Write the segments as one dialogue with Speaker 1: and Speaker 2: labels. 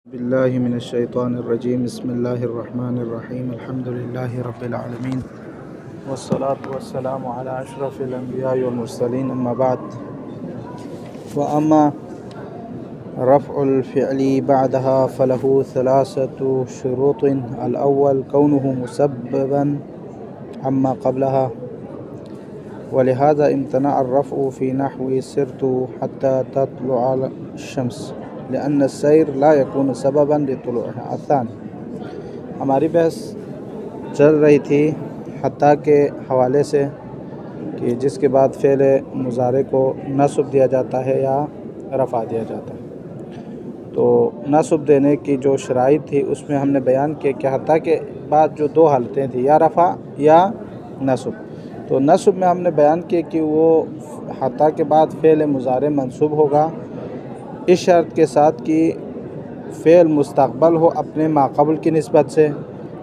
Speaker 1: बिल्लाहि मिनश्शैतानिर्रजीम बिस्मिल्लाहिर्रहमानिर्रहीम अल्हम्दुलिल्लाहि रब्बिल आलमीन वस्सलातु वस्सलामु अला अशरफिल अंबिया'i वल मुरसलीन अम्मा बाद व अम्मा रफ़उल फ़िअली बअदहा फ़लहु सलासतु शुरूतिन अल अव्वल कौनुहु मुसब्बबन अम्मा क़ब्लहा व लिहाज़ा इम्तना अर्रफ़उ फ़ी नहवी सिरतु हत्ता तत्लुअल शम्स लिअन्न सैर ला यकून सबबन लितुलूइहा अत्तानी। हमारी बहस चल रही थी हत्ता के हवाले से कि जिसके बाद फ़ेल मुज़ारे को नस्ब दिया जाता है या रफ़ा दिया जाता है। तो नस्ब देने की जो शराइत थी उसमें हमने बयान किया कि हत्ता के बाद जो दो हालतें थी, या रफ़ा या नस्ब। तो नस्ब में हमने बयान किया कि वो हत्ता के बाद फ़ेल मुज़ारे मंसूब होगा इस शर्त के साथ कि फ़ेल मुस्तक़बल हो अपने माक़बल की निस्बत से,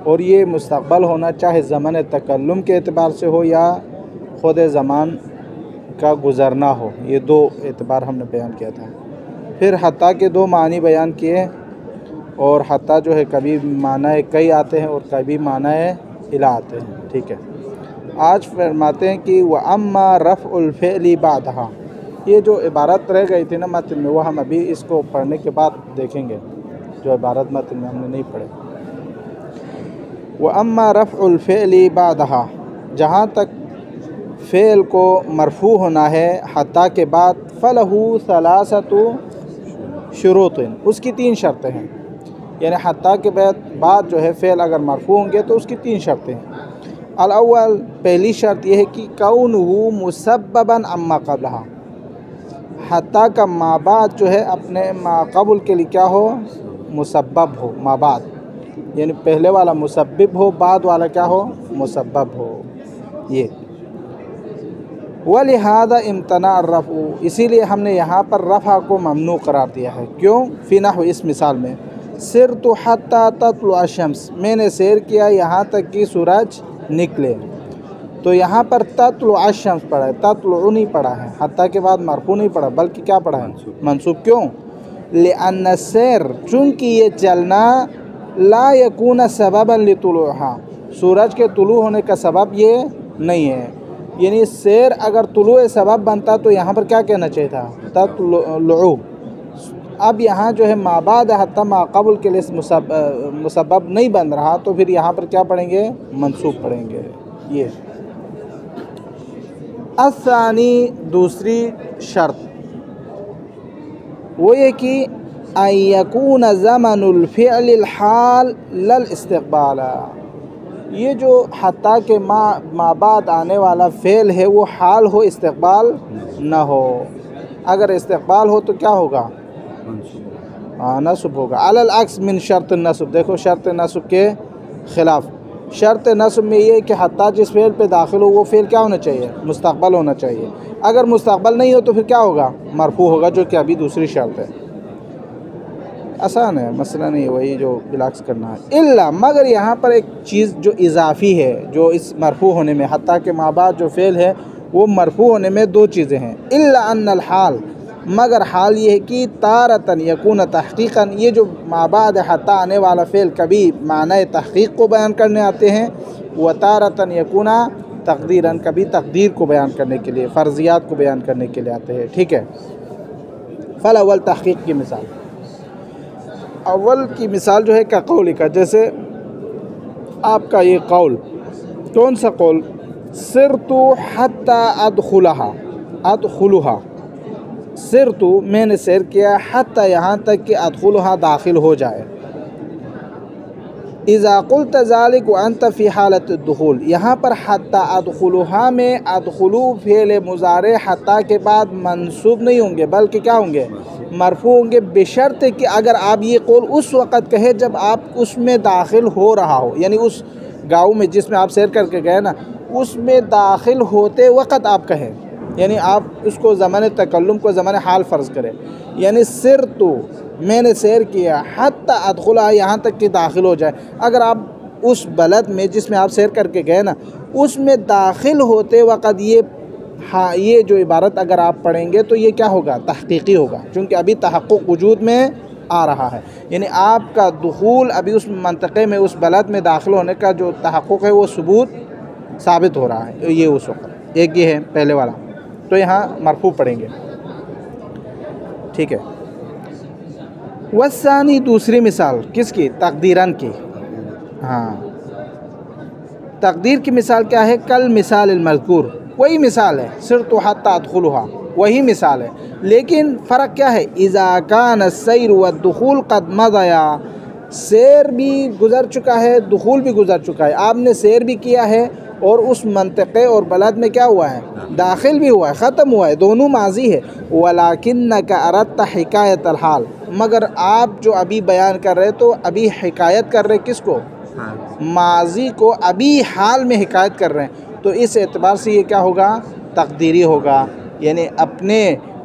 Speaker 1: और ये मुस्तक़बल होना चाहे ज़मन तकल्लुम के एतबार से हो या ख़ुद ज़मान का गुज़रना हो। ये दो एतबार हमने बयान किया था। फिर हत्ता के दो मानी बयान किए, और हत्ता जो है कभी माना कई आते हैं और कभी माना इला आते हैं। ठीक है, आज फरमाते हैं कि व अम्मा रफ़उल फ़िअली बअदहा, ये जो इबारत रह गई थी ना मतन में, वो हम अभी इसको पढ़ने के बाद देखेंगे, जो इबारत मतन में हमने नहीं पढ़े। व अम्मा रफ़उल फ़िअली बअदहा, जहाँ तक फ़ेल को मरफ़ू होना है हत्ता के बाद, फ़लहु सलासतु शुरूतिन, उसकी तीन शर्तें हैं। यानी हत्ता के बाद जो है फ़ेल अगर मरफ़ू होंगे तो उसकी तीन शर्तें हैं। अल अव्वल, पहली शर्त यह है कि कौनुहु मुसब्बबन अम्मा क़ब्लहा, हत्ता का माबाद जो है अपने माक़बल के लिए क्या हो, मुसब्बब हो। माबाद यानी पहले वाला मुसब्बिब हो, बाद वाला क्या हो, मुसब्बब हो। ये वलिहाज़ा इम्तना अर्रफ़उ, इसीलिए हमने यहाँ पर रफ़ा को ममनू करार दिया है। क्यों? फ़ी नहव, इस मिसाल में सिरतु हत्ता तत्लुअ शम्स, मैंने सैर किया यहाँ तक कि सूरज निकले। तो यहाँ पर तत्लुअ शम्स पढ़ा है, तत्लुअ नहीं पढ़ा है। हत्ता के बाद मरफ़ू नहीं पढ़ा, बल्कि क्या पढ़ा है, मंसूब। क्यों? लिअन्न सैर, चूँकि ये चलना ला यकून सबबन लितुलूइहा, सूरज के तुलू होने का सबब ये नहीं है। यानी सैर अगर तुलू सबब बनता तो यहाँ पर क्या कहना चाहिए था, तत्लुअ। अब यहाँ जो है माबाद हत्ता माक़बल के लिए मुसब्बब नहीं बन रहा, तो फिर यहाँ पर क्या पढ़ेंगे, मंसूब पढ़ेंगे। ये अस्सानी, दूसरी शर्त वो ये कि अयकून ज़मनुल फ़िअलिल हाल लल इस्तिक़बाल, ये जो हत्ता के माबाद आने वाला फ़ेल है वो हाल हो, इस्तिक़बाल न हो। अगर इस्तिक़बाल हो तो क्या होगा, नस्ब होगा। अलल अक्स मिन शर्त नस्ब, देखो शर्त नस्ब के ख़िलाफ़। शर्त नस्ब में ये कि हत्ता जिस फ़ेल पे दाखिल हो वो फ़ेल क्या होना चाहिए, मुस्तक़बल होना चाहिए। अगर मुस्तक़बल नहीं हो तो फिर क्या होगा, मरफ़ू होगा, जो कि अभी दूसरी शर्त है। आसान है, मसला नहीं, वही जो बिलाक्स करना है। इल्ला, मगर यहाँ पर एक चीज़ जो इजाफ़ी है, जो इस मरफ़ू होने में, हत्ता के माबाद जो फ़ेल है वो मरफ़ू होने में दो चीज़ें हैं। इल्ला अन्नल हाल, मगर हाल ये है कि तारतन यकून तहक़ीक़न, ये जो माबाद हत्ता आने वाला फ़ेल कभी माना तहक़ीक़ को बयान करने आते हैं, व तारतन यकूना तक़दीरन, कभी तक़दीर को बयान करने के लिए, फ़र्ज़ियात को बयान करने के लिए आते हैं। ठीक है, फ़ल अव्वल तहक़ीक़ की मिसाल, अव्वल की मिसाल जो है का कौल का, जैसे आपका ये कौल, कौन सा कौल, सिरतु हत्ता अदखुलहा, अदखुलहा, सिरतु मैंने सैर किया, हत्ता यहाँ तक कि अदखुलहा दाखिल हो जाए। इज़ा क़ुल्त ज़ालिक व अंत फ़ी हालत दुख़ूल, यहाँ पर हत्ता अदखुलहा में अदखुलू फ़ेल मुज़ारे हत्ता के बाद मंसूब नहीं होंगे, बल्कि क्या होंगे, मरफ़ू होंगे, बशर्त कि अगर आप ये कौल उस वक़्त कहे जब आप उसमें दाखिल हो रहा हो। यानी उस गाँव में जिसमें आप सैर करके गए ना, उसमें दाखिल होते वक़्त आप कहें, यानी आप उसको ज़माने तकल्लुम को ज़माने हाल फ़र्ज़ करें। यानी सिरतु मैंने सैर किया, हत्ता अदखुला, यहाँ तक कि दाखिल हो जाए। अगर आप उस बलद में जिसमें आप सैर करके गए ना, उसमें दाखिल होते वक़्त ये, हाँ, ये जो इबारत अगर आप पढ़ेंगे तो ये क्या होगा, तहक़ीक़ी होगा, क्योंकि अभी तहक़्क़ुक़ वजूद में आ रहा है, यानी आपका दुखूल अभी उस मंतक़े में, उस बलद में दाखिल होने का जो तहक़्क़ुक़ है वो सबूत साबित हो रहा है, ये उस वक़्त। एक ये है पहले वाला, तो यहाँ मरफ़ू पढ़ेंगे, ठीक है। वस्सानी दूसरी मिसाल किसकी? तक़दीरन की। हाँ, तक़दीर की मिसाल क्या है? कल मिसाल अल-मज़कूर, वही मिसाल है, सिरतु हत्ता अदखुलुहा, वही मिसाल है, लेकिन फ़र्क क्या है? इज़ा कान अस्सैर वद्दुखूल क़द मज़या, सैर भी गुज़र चुका है, दुखूल भी गुज़र चुका है, आपने सैर भी किया है और उस मंतक़े और बलद में क्या हुआ है? दाखिल भी हुआ है, ख़त्म हुआ है, दोनों माजी है। वलाकिन्नका अरदता हिकायत अल हाल, मगर आप जो अभी बयान कर रहे तो अभी हिकायत कर रहे किसको? माजी को, अभी हाल में हिकायत कर रहे हैं, तो इस एतबार से ये क्या होगा? तक़दीरी होगा, यानी अपने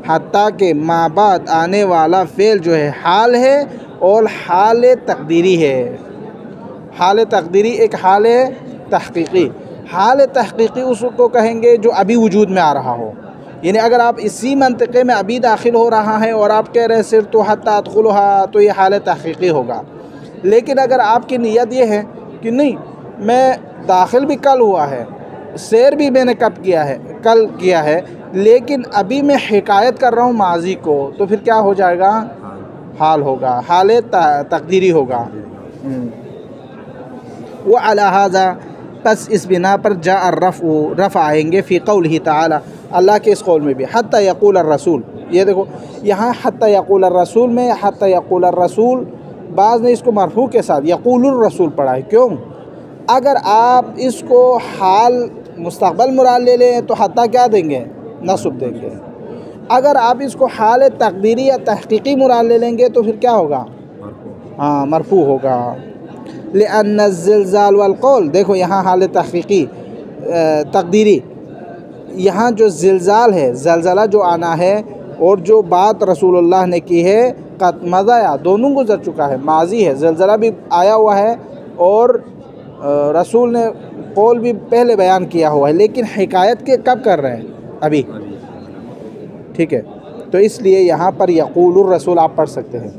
Speaker 1: हत्ता के माबाद आने वाला फ़ेल जो है हाल है और हाल तक़दीरी है। हाल तक़दीरी एक हाल तहक़ीक़ी, हाल तहक़ीक़ी उसको कहेंगे जो अभी वजूद में आ रहा हो, यानी अगर आप इसी मंतक़े में अभी दाखिल हो रहा है और आप कह रहे हैं सिर तो हत्ता अदखुलुहा, तो ये हाल तहक़ीक़ी होगा। लेकिन अगर आपकी नीयत ये है कि नहीं, मैं दाखिल भी कल हुआ है, सैर भी मैंने कब किया है? कल किया है, लेकिन अभी मैं हिकायत कर रहा हूँ माजी को, तो फिर क्या हो जाएगा? हाल होगा, हाल तक़दीरी होगा। वो अला हाज़ा, बस इस बिना पर जा रफ़ आएंगे फ़ी क़ौलिही ताला, अल्लाह के इस कौल में भी, हत्ता यक़ूल अर्रसूल। ये देखो यहाँ हत्ता यक़ूल अर्रसूल में हत्ता यक़ूल अर्रसूल, बाज़ ने इसको मरफ़ू के साथ यक़ूलुर रसूल पढ़ा है। क्यों? अगर आप इसको हाल मुस्तक़बल मुराद ले लें तो हत्ता क्या देंगे? नस्ब देंगे। अगर आप इसको हाल तक़दीरी या तहक़ीक़ी मुराद ले लेंगे तो फिर क्या होगा? हाँ, मरफ़ू होगा। लिअन्न ज़िलज़ाल वल क़ौल, देखो यहाँ हाल तहक़ीक़ी तक़दीरी, यहाँ जो ज़िलज़ाल है, ज़लज़ला जो आना है और जो बात रसूलुल्लाह ने की है, क़द मज़या, दोनों गुज़र चुका है, माजी है, ज़लज़ला भी आया हुआ है और रसूल ने कौल भी पहले बयान किया हुआ है, लेकिन हिकायत के कब कर रहे हैं? अभी, ठीक है। तो इसलिए यहाँ पर यक़ूलुर रसूल आप पढ़ सकते हैं,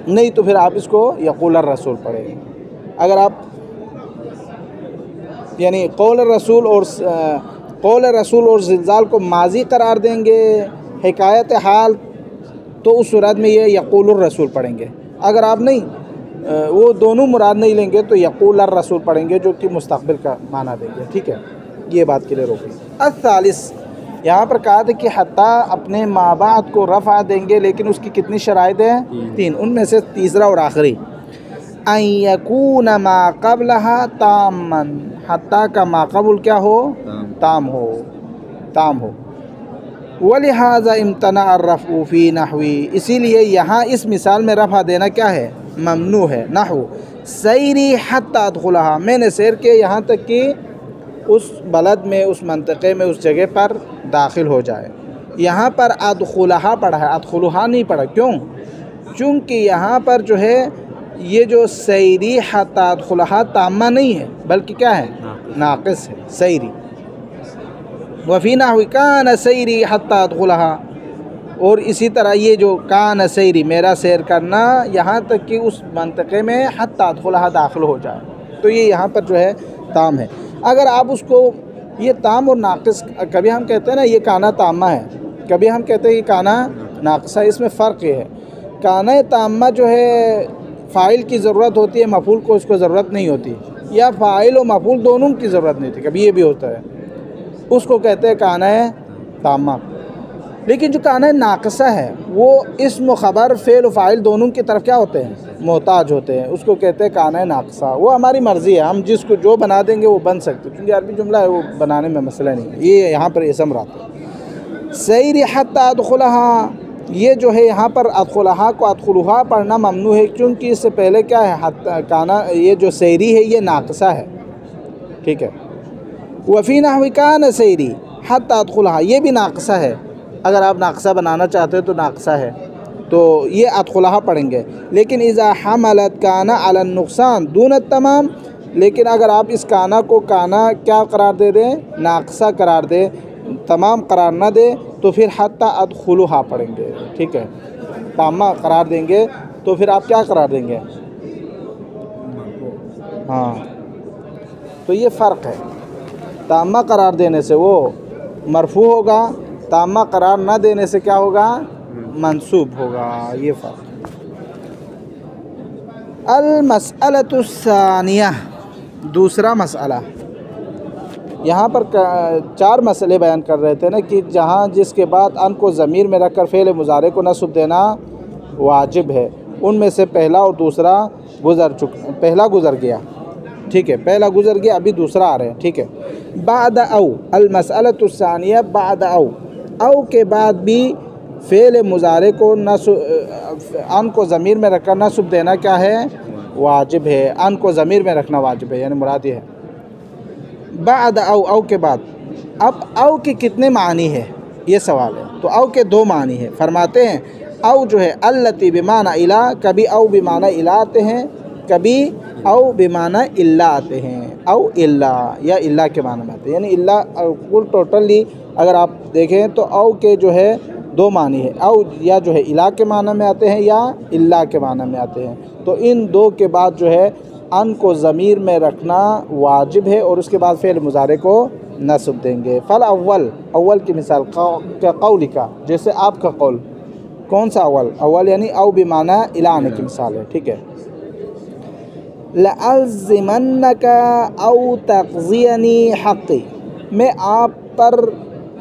Speaker 1: नहीं तो फिर आप इसको यक़ूलुर रसूल पढ़ेंगे। अगर आप यानी कौल रसूल और ज़िलज़ाल को माजी करार देंगे, हिकायत हाल, तो उस सूरत में ये यक़ूलुर रसूल पढ़ेंगे। अगर आप नहीं वो दोनों मुराद नहीं लेंगे तो यक़ूलुर रसूल पढ़ेंगे, जो कि मुस्तक़बिल का माना देंगे, ठीक है। ये बात के लिए रोकें। अस-सालिस, यहाँ पर कहा था कि हत्ता अपने माबाद को रफ़ा देंगे, लेकिन उसकी कितनी शराइत हैं? 3, उनमें से तीसरा और आखिरी, अन यकून मा क़ब्लहा ताम्मन, हत्ता का माक़बुल क्या हो? ताम हो। वलिहाज़ा इम्तना अर्रफ़ू फ़ी नहवी, इसीलिए यहाँ इस मिसाल में रफ़ा देना क्या है? ममनू है। नहू सैरी हत्ता अदखुलहा, मैंने सैर के यहाँ तक कि उस बलद में, उस मंतक़े में, उस जगह पर दाखिल हो जाए। यहाँ पर अदखुलहा पढ़ा है, अदखुलहा नहीं पढ़ा। क्यों? चूँकि यहाँ पर जो है ये जो सैरी हत्ता अदखुलहा ताम्मा नहीं है, बल्कि क्या है? नाक़िस है, सैरी। वफ़ी नहवी कान सैरी हत्ता अदखुलहा, और इसी तरह ये जो कान सैरी, मेरा सैर करना यहाँ तक कि उस मंतक़े में हत्ता अदखुलहा दाखिल हो जाए, तो ये यहाँ पर जो है ताम है। अगर आप उसको ये ताम और नाक़िस, कभी हम कहते हैं ना ये काना ताम्मा है, कभी हम कहते हैं ये काना नाक़िसा, इसमें फ़र्क ये है, काना ताम्मा जो है फ़ाइल की ज़रूरत होती है, मफ़ूल को इसको ज़रूरत नहीं होती, या फ़ाइल और मफ़ूल दोनों की ज़रूरत नहीं होती, कभी ये भी होता है, उसको कहते हैं काना ताम्मा। लेकिन जो काना नाक़िसा है वो इस्म ख़बर फ़ेल और फ़ाइल दोनों की तरफ क्या होते हैं? मोहताज होते हैं, उसको कहते हैं काना नाक़िसा। वो हमारी मर्ज़ी है, हम जिसको जो बना देंगे वो बन सकते, क्योंकि अरबी जुमला है, वो बनाने में मसला नहीं है। ये यहाँ पर इसम रहता है। सैरी हत्ता अदखुलहा, ये जो है यहाँ पर अदखुलहा को अदखुलहा पढ़ना ममनू है, क्योंकि इससे पहले क्या है? हत्ता काना, ये जो सैरी है ये नाक़िसा है, ठीक है। वफ़ी नहवी कान सैरी हत्ता अदखुलहा, ये भी नाक़िसा है, अगर आप नाक़िसा बनाना चाहते हो तो नाक़िसा है, तो ये अदखुलहा पढ़ेंगे। लेकिन इज़ा हमलत काना अला नुक़सान दून तमाम, लेकिन अगर आप इस काना को काना क्या करार दे दें? नाक़िसा करार दे, तमाम करार ना दे, तो फिर हत्ता अदखुलहा पढ़ेंगे, ठीक है। ताम्मा करार देंगे तो फिर आप क्या करार देंगे? हाँ, तो ये फ़र्क है। ताम्मा करार देने से वो मरफू होगा, ताम्मा करार ना देने से क्या होगा? मंसूब होगा। ये फ़र्क। अल मसअलतु सानिया, दूसरा मसला। यहाँ पर 4 मसले बयान कर रहे थे ना कि जहाँ जिसके बाद अन को ज़मीर में रख कर फ़ेल मुज़ारे को नस्ब देना वाजिब है, उनमें से पहला और दूसरा पहला गुज़र गया, ठीक है, पहला गुज़र गया, अभी दूसरा आ रहे हैं, ठीक है। बाद औ अल मसअलतु सानिया, बाद औ के बाद भी फ़ेल मुज़ारे को अन को ज़मीर में रखकर नस्ब देना क्या है? वाजिब है। अन को ज़मीर में रखना वाजिब है, यानी मुराद ये है। बाद औ के बाद। अब औ के कितने मानी है, ये सवाल है। तो औ के 2 मानी है। फरमाते हैं औ जो है अल्लती बिमाना इला, कभी औ बिमाना इला आते हैं, कभी औ बिमाना इल्ला आते हैं। औ इल्ला या इल्ला के माना में आते हैं, यानी इल्ला कुल टोटली अगर आप देखें तो औ के जो है 2 मानी है। औ या जो है इला के माना में आते हैं या इल्ला के माना में आते हैं। तो इन 2 के बाद जो है अन को ज़मीर में रखना वाजिब है और उसके बाद फ़ेल मुज़ारे को नस्ब देंगे। फल अव्वल की मिसाल का कौली का, जैसे आपका कौल। कौन सा अव्वल यानी औ बिमाना इला आने की मिसाल है, ठीक है। लअज़िमन्नका औ तक़ज़ियनी हक़्क़ी, मैं आप पर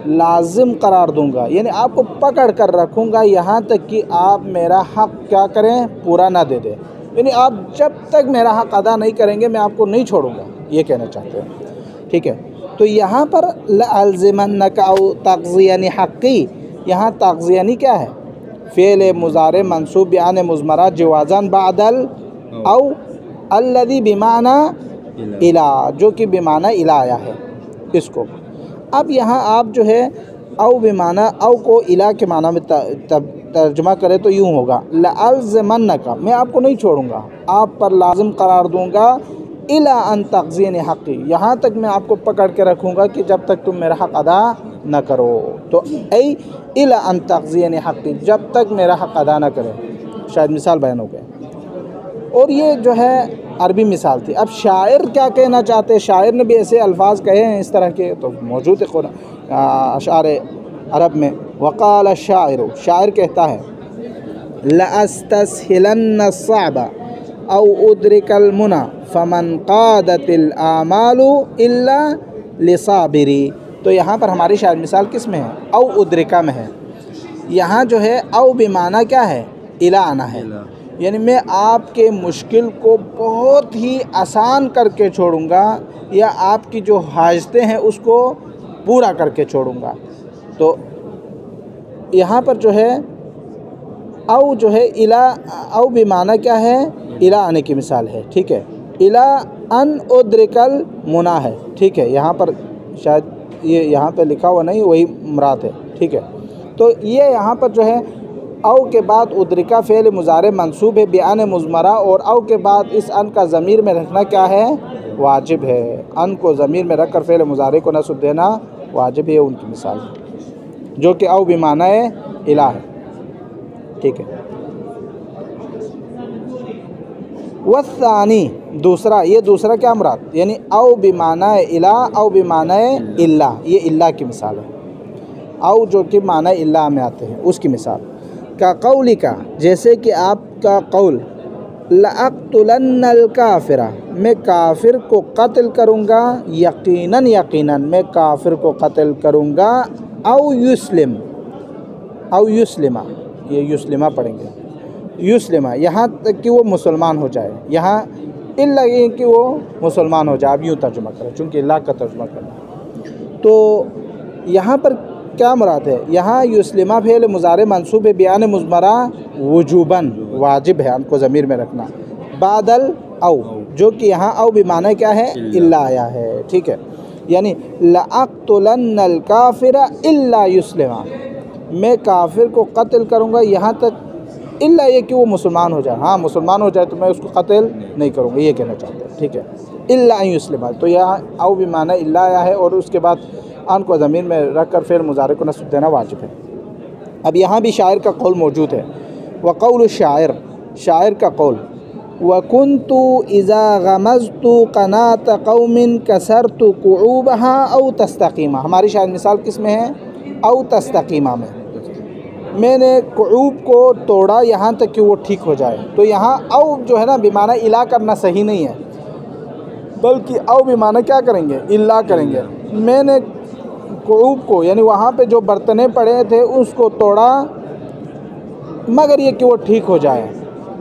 Speaker 1: लाजिम करार दूंगा, यानी आपको पकड़ कर रखूँगा यहाँ तक कि आप मेरा हक़ क्या करें? पूरा ना दे दें, यानी आप जब तक मेरा हक़ अदा नहीं करेंगे मैं आपको नहीं छोड़ूंगा, ये कहना चाहते हैं, ठीक है। तो यहाँ पर लअज़िमन्नका औ तक़ज़ियनी हक़्क़ी, यहाँ तक़ज़ियनी क्या है? फ़ेल मुज़ारे मंसूब बियान मुज़मरा जवाज़न बादल औ अल्लज़ी बिमाना इला, जो कि बिमाना इला आया है इसको। अब यहाँ आप जो है औ बिमाना औ को इला के माना में तर्जुमा करें तो यूँ होगा लअज़िमन्नका, मैं आपको नहीं छोड़ूंगा, आप पर लाजिम करार दूंगा, इला अन तक़ज़ियनी हक़्क़ी, यहाँ तक मैं आपको पकड़ के रखूँगा कि जब तक तुम मेरा हक़ अदा न करो। तो ऐ इला अन तक़ज़ियनी हक़्क़ी, जब तक मेरा हक़ अदा न करें। शायद मिसाल बयान हो गए। और ये जो है अरबी मिसाल थी। अब शायर क्या कहना चाहते हैं? शायर ने भी ऐसे अल्फाज कहे हैं इस तरह के, तो मौजूद है अशार अरब में। वक़ाल शायर, शायर कहता है लअस्तस्हिलन्न स्सअबा औ उद्रिकल मुना फमन क़ादतिल आमालु इल्ला लिसाबिरी। तो यहाँ पर हमारी शायर मिसाल किस में है? औ उद्रिका में है। यहाँ जो है औ बिमाना क्या है? इला आना है, यानी मैं आपके मुश्किल को बहुत ही आसान करके छोड़ूंगा या आपकी जो हाजतें हैं उसको पूरा करके छोड़ूंगा। तो यहाँ पर जो है औ जो है इला, औ बिमाना क्या है? इला आने की मिसाल है, ठीक है। इला अन उद्रिकल मुना है, ठीक है। यहाँ पर शायद ये यहाँ पे लिखा हुआ नहीं, वही मुराद है, ठीक है। तो ये यहाँ पर जो है औ के बाद उद्रिका फ़ेल मुज़ारे मंसूब है बियान मुज़मरा, और औ के बाद इस अन का ज़मीर में रखना क्या है? वाजिब है। अन को ज़मीर में रख कर फ़ेल मुज़ारे को नस्ब देना वाजिब है, उनकी मिसाल है जो कि औ बिमाना इला है, ठीक है। वस्सानी, दूसरा, ये दूसरा क्या मुराद? यानी औ बिमाना इला औ बिमाना इल्ला, ये इल्ला की मिसाल है। औ जो कि माना इल्ला में आते हैं उसकी मिसाल। का कौली का, जैसे कि आपका कौल लअक़्तुलन्नल काफ़िरा, मैं काफिर को कत्ल करूँगा, यकीनन यकीनन मैं काफिर को कत्ल करूँगा, औ युस्लिम, औ युस्लिमा, ये युस्लिमा पढ़ेंगे, युस्लिमा यहाँ तक कि वो मुसलमान हो जाए, यहाँ इल्ला ये कि वो मुसलमान हो जाए। अब यूँ तर्जुमा करें चूँकि इल्ला का तर्जुमा करना, तो यहाँ पर क्या मुराद है? यहाँ युस्लिमा फ़ेल मुज़ारे मंसूब है बियान मुज़मरा वुजूबन, वाजिब है हमको ज़मीर में रखना, बादल औ, जो कि यहाँ औ बिमाना क्या है? इल्ला आया है, ठीक है। यानी लअक़्तुलन्नल काफ़िरा इल्ला युस्लिमा, मैं काफिर को कत्ल करूँगा यहाँ तक इल्ला ये कि वो मुसलमान हो जाए। हाँ, मुसलमान हो जाए तो मैं उसको कत्ल नहीं करूँगा, ये कहना चाहते हैं, ठीक है। इल्ला अन युस्लिमा, तो यहाँ औ बिमाना इल्ला आया है और उसके बाद अन को ज़मीन में रख कर फ़ेल मुज़ारे को नस्ब देना वाजिब है। अब यहाँ भी शायर का कौल मौजूद है व क़ौल शायर, शायर का कौल, वकुन्तु इज़ा गमज़तु क़नात क़ौमिन कसरतु कुऊबहा औ तस्तक़ीमा। हमारी शायद मिसाल किस में है? औ तस्तक़ीमा में। मैंने कुऊब को तोड़ा यहाँ तक कि वो ठीक हो जाए। तो यहाँ औ जो है ना बेमाना इला करना सही नहीं है, बल्कि औ बेमाना क्या करेंगे? इल्ला करेंगे। मैंने कुऊब को यानी वहाँ पे जो बर्तने पड़े थे उसको तोड़ा मगर ये कि वो ठीक हो जाए,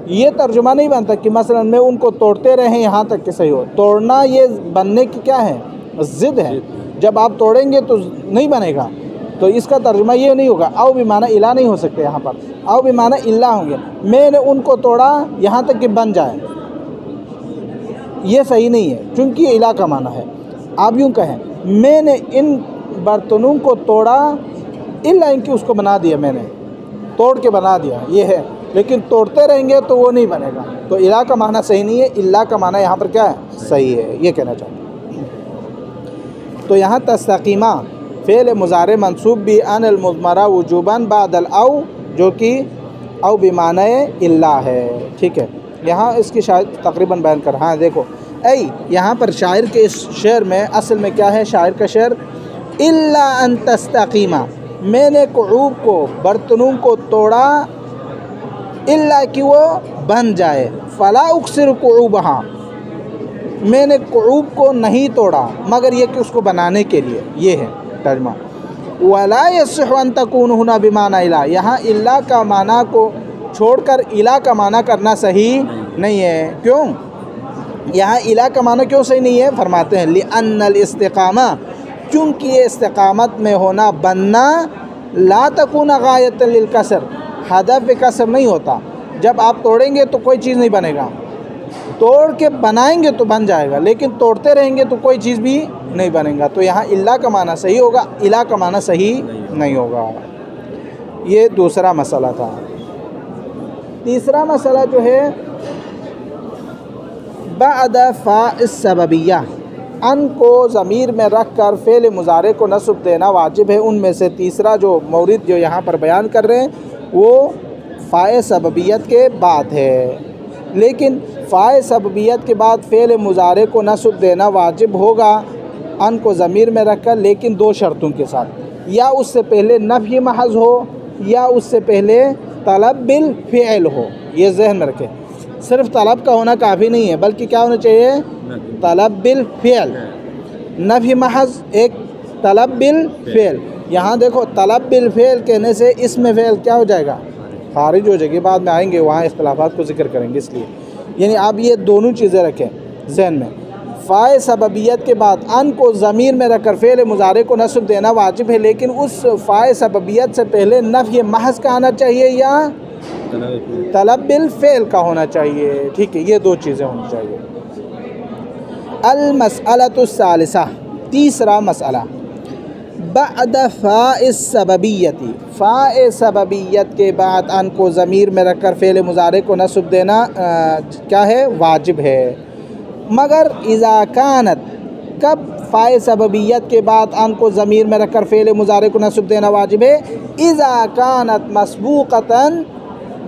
Speaker 1: ये तर्जुमा नहीं बनता कि मसलन मैं उनको तोड़ते रहें यहाँ तक कि सही हो। तोड़ना ये बनने की क्या है? ज़िद है। जब आप तोड़ेंगे तो नहीं बनेगा, तो इसका तर्जुमा ये नहीं होगा। औ बिमाना इला नहीं हो सकते यहाँ पर, औ बिमाना इल्ला होंगे। मैंने उनको तोड़ा यहाँ तक कि बन जाए, ये सही नहीं है क्योंकि ये इला का माना है। आप यूँ कहें मैंने इन बर्तनों को तोड़ा इल्ला इनकी उसको बना दिया, मैंने तोड़ के बना दिया, ये है। लेकिन तोड़ते रहेंगे तो वो नहीं बनेगा। तो इला का माना सही नहीं है, इल्ला का माना यहाँ पर क्या है? सही है, ये कहना चाहते हैं। तो यहाँ तस्तक़ीमा फ़ेल मुज़ारे मंसूब भी अनिल मुज़मरा वुजूबन बादल औ, जो कि औ बिमाना इल्ला है। ठीक है, यहाँ इसकी शायद तकरीबन बयान कर। हाँ देखो यहाँ पर शायर के इस शेर में असल में क्या है? शायर का शेर, इल्ला अन तस्तक़ीमा, मैंने कुऊब को बर्तनों को तोड़ा इल्ला कि वो बन जाए, फ़ला उक्सिर कुऊबहा, मैंने कुऊब को नहीं तोड़ा मगर ये कि उसको बनाने के लिए, ये है तर्जुमा। वला यसिहु अन तकून हुना बिमाना इला, यहाँ इल्ला का माना को छोड़कर इला का माना करना सही नहीं है। क्यों? यहाँ इला का माना क्यों सही नहीं है? फरमाते हैं लिअन्नल इस्तिक़ामा, क्योंकि ये इस्तिक़ामत में होना, बनना, ला तकून गायतन लिल कसर, हदफ कसर नहीं होता। जब आप तोड़ेंगे तो कोई चीज़ नहीं बनेगा, तोड़ के बनाएंगे तो बन जाएगा, लेकिन तोड़ते रहेंगे तो कोई चीज़ भी नहीं बनेगा। तो यहाँ इल्ला का माना सही होगा, इला का माना सही नहीं होगा। ये दूसरा मसला था। तीसरा मसला जो है बाद फ़ाइस सबबिया, अन को ज़मीर में रख कर फ़ेल मुज़ारे को नस्ब देना वाजिब है। उनमें से तीसरा जो मौरिद जो यहाँ पर बयान कर रहे हैं वो फ़ाए सबबियत के बाद है। लेकिन फ़ाए सबबियत के बाद फ़ेल मुज़ारे को नस्ब देना वाजिब होगा अन को ज़मीर में रख कर, लेकिन दो शर्तों के साथ। या उससे पहले नफ़ी महज़ हो या उससे पहले तलब बिल फ़िअल हो। ये ज़हन में रखें, सिर्फ तलब का होना काफ़ी नहीं है, बल्कि क्या होना चाहिए? तलब बिल फ़िअल। नफ़ी महज़ एक, तलब बिल फ़िअल। यहाँ देखो तलब बिल फ़िअल कहने से इसमें फ़िअल क्या हो जाएगा? खारिज हो जाएगी। बाद में आएंगे वहाँ इख्तिलाफ़ात को ज़िक्र करेंगे, इसलिए यानी आप ये दोनों चीज़ें रखें ज़हन में। फ़ाए सबबियत के बाद अन को ज़मीर में रखकर फ़ेल मुज़ारे को नस्ब देना वाजिब है, लेकिन उस फ़ाए सबबियत से पहले नफ़ी महज़ का आना चाहिए या तलब बिल फ़िअल का होना चाहिए। ठीक है, ये दो चीज़ें होनी चाहिए। अल मसअलतु सालिसा, तीसरा मसला, बाद फ़ाइस सबबियती, फ़ाए सबबियत के बाद अन को ज़मीर में रखकर फ़ेल मुज़ारे को नस्ब देना क्या है? वाजिब है। मगर इज़ा कानत, कब फ़ाए सबबियत के बाद अन को ज़मीर में रखकर फ़ेल मुज़ारे को नस्ब देना वाजिब है? इज़ा कानत मस्बूक़तन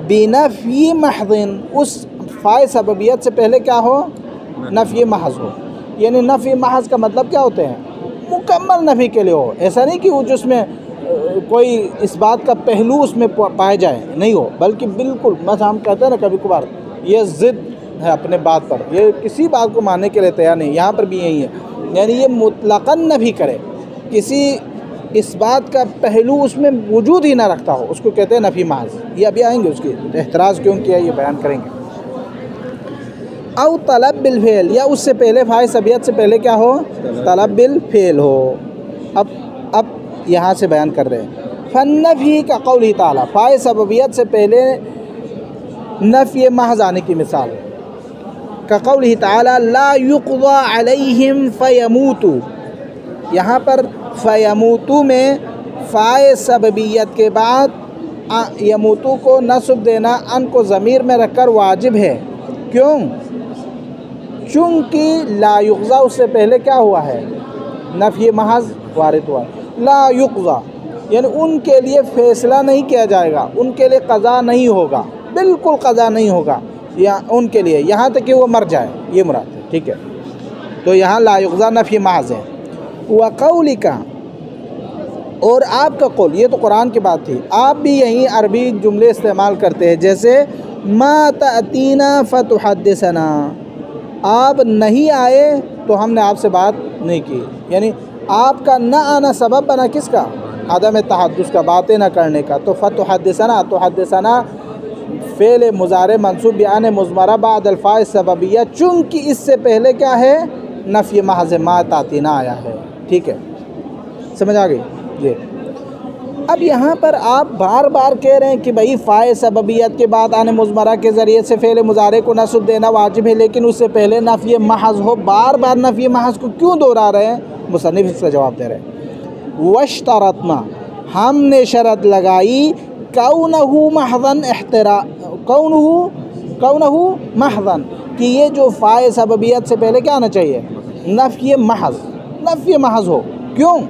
Speaker 1: बिनफ़ी महज़िन, उस फ़ाए सबबियत से पहले क्या हो? नफ़ी महज़ हो। यानी नफ़ी महज़ का मतलब क्या होते हैं? मुकम्मल नफ़ी के लिए हो। ऐसा नहीं कि वो जिसमें कोई इस बात का पहलू उसमें पाया जाए, नहीं हो, बल्कि बिल्कुल, बस हम कहते हैं ना कभी कभार ये ज़िद है अपने बात पर, ये किसी बात को मानने के लिए तैयार नहीं। यहाँ पर भी यही है, यानी ये मुतलक़न नफ़ी करे, किसी इस बात का पहलू उसमें वजूद ही ना रखता हो, उसको कहते हैं नफ़ी महज़। ये अभी आएंगे, उसकी एहतराज़ क्यों किया ये बयान करेंगे। औ तलब बिल फ़िअल, या उससे पहले फ़ाए सबबियत से पहले क्या हो? तलब बिल फ़िअल हो। अब यहाँ से बयान कर रहे हैं फ़न्नफ़ी का क़ौलिही ताला, फ़ाए सबबियत से पहले नफ़ी महज़ आने की मिसाल का क़ौलिही ताला ला युक़ज़ा अलैहिम फ़यमूतू, यहाँ पर फ़यमूतू में फ़ाए सबबियत के बाद यमूतू को नस्ब देना अन को ज़मीर में रखकर वाजिब है। क्यों? चूँकि ला युक़ज़ा उससे पहले क्या हुआ है? नफ़ी महज़ वारिद हुआ। ला युक़ज़ा यानी उनके लिए फ़ैसला नहीं किया जाएगा, उनके लिए क़ज़ा नहीं होगा। बिल्कुल क़ज़ा नहीं होगा या उनके लिए, यहाँ तक कि वो मर जाए, ये मुराद है। ठीक है, तो यहाँ ला युग़ज़ा नफ़ी महज़ है। व क़ौलिका, और आपका कौल, ये तो कुरान की बात थी, आप भी यही अरबी जुमले इस्तेमाल करते हैं, जैसे मा तअतीना फ़तुहद्दिसना, आप नहीं आए तो हमने आपसे बात नहीं की, यानी आपका न आना सबब बना किसका? अदम तहद्दुस का, बातें न करने का। तो फ़तुहद्दिसना, तुहद्दिसना फ़ेल मुज़ारे मंसूब बयान मुज़मरा बाद अल्फ़ाज़ सबबिया, चूँकि इससे पहले क्या है? नफ़ी महज़ मा तातीना आया है। ठीक है, समझ आ गई ये। अब यहाँ पर आप बार बार कह रहे हैं कि भाई फ़ाए सबबियत के बाद आने मुज़मरा के ज़रिए से फ़ेल मुज़ारे को नस्ब देना वाजिब है, लेकिन उससे पहले नफ़ी महज़ हो। बार बार नफ़ी महज़ को क्यों दोहरा रहे हैं? मुसन्निफ़ इसका जवाब दे रहे हैं, वश्तरतना, हमने शरत लगाई, कौनहु महज़न कौनहु महज़न, कि ये जो फ़ाए सबबियत से पहले क्या आना चाहिए? नफ़ी महज़ हो। क्यों?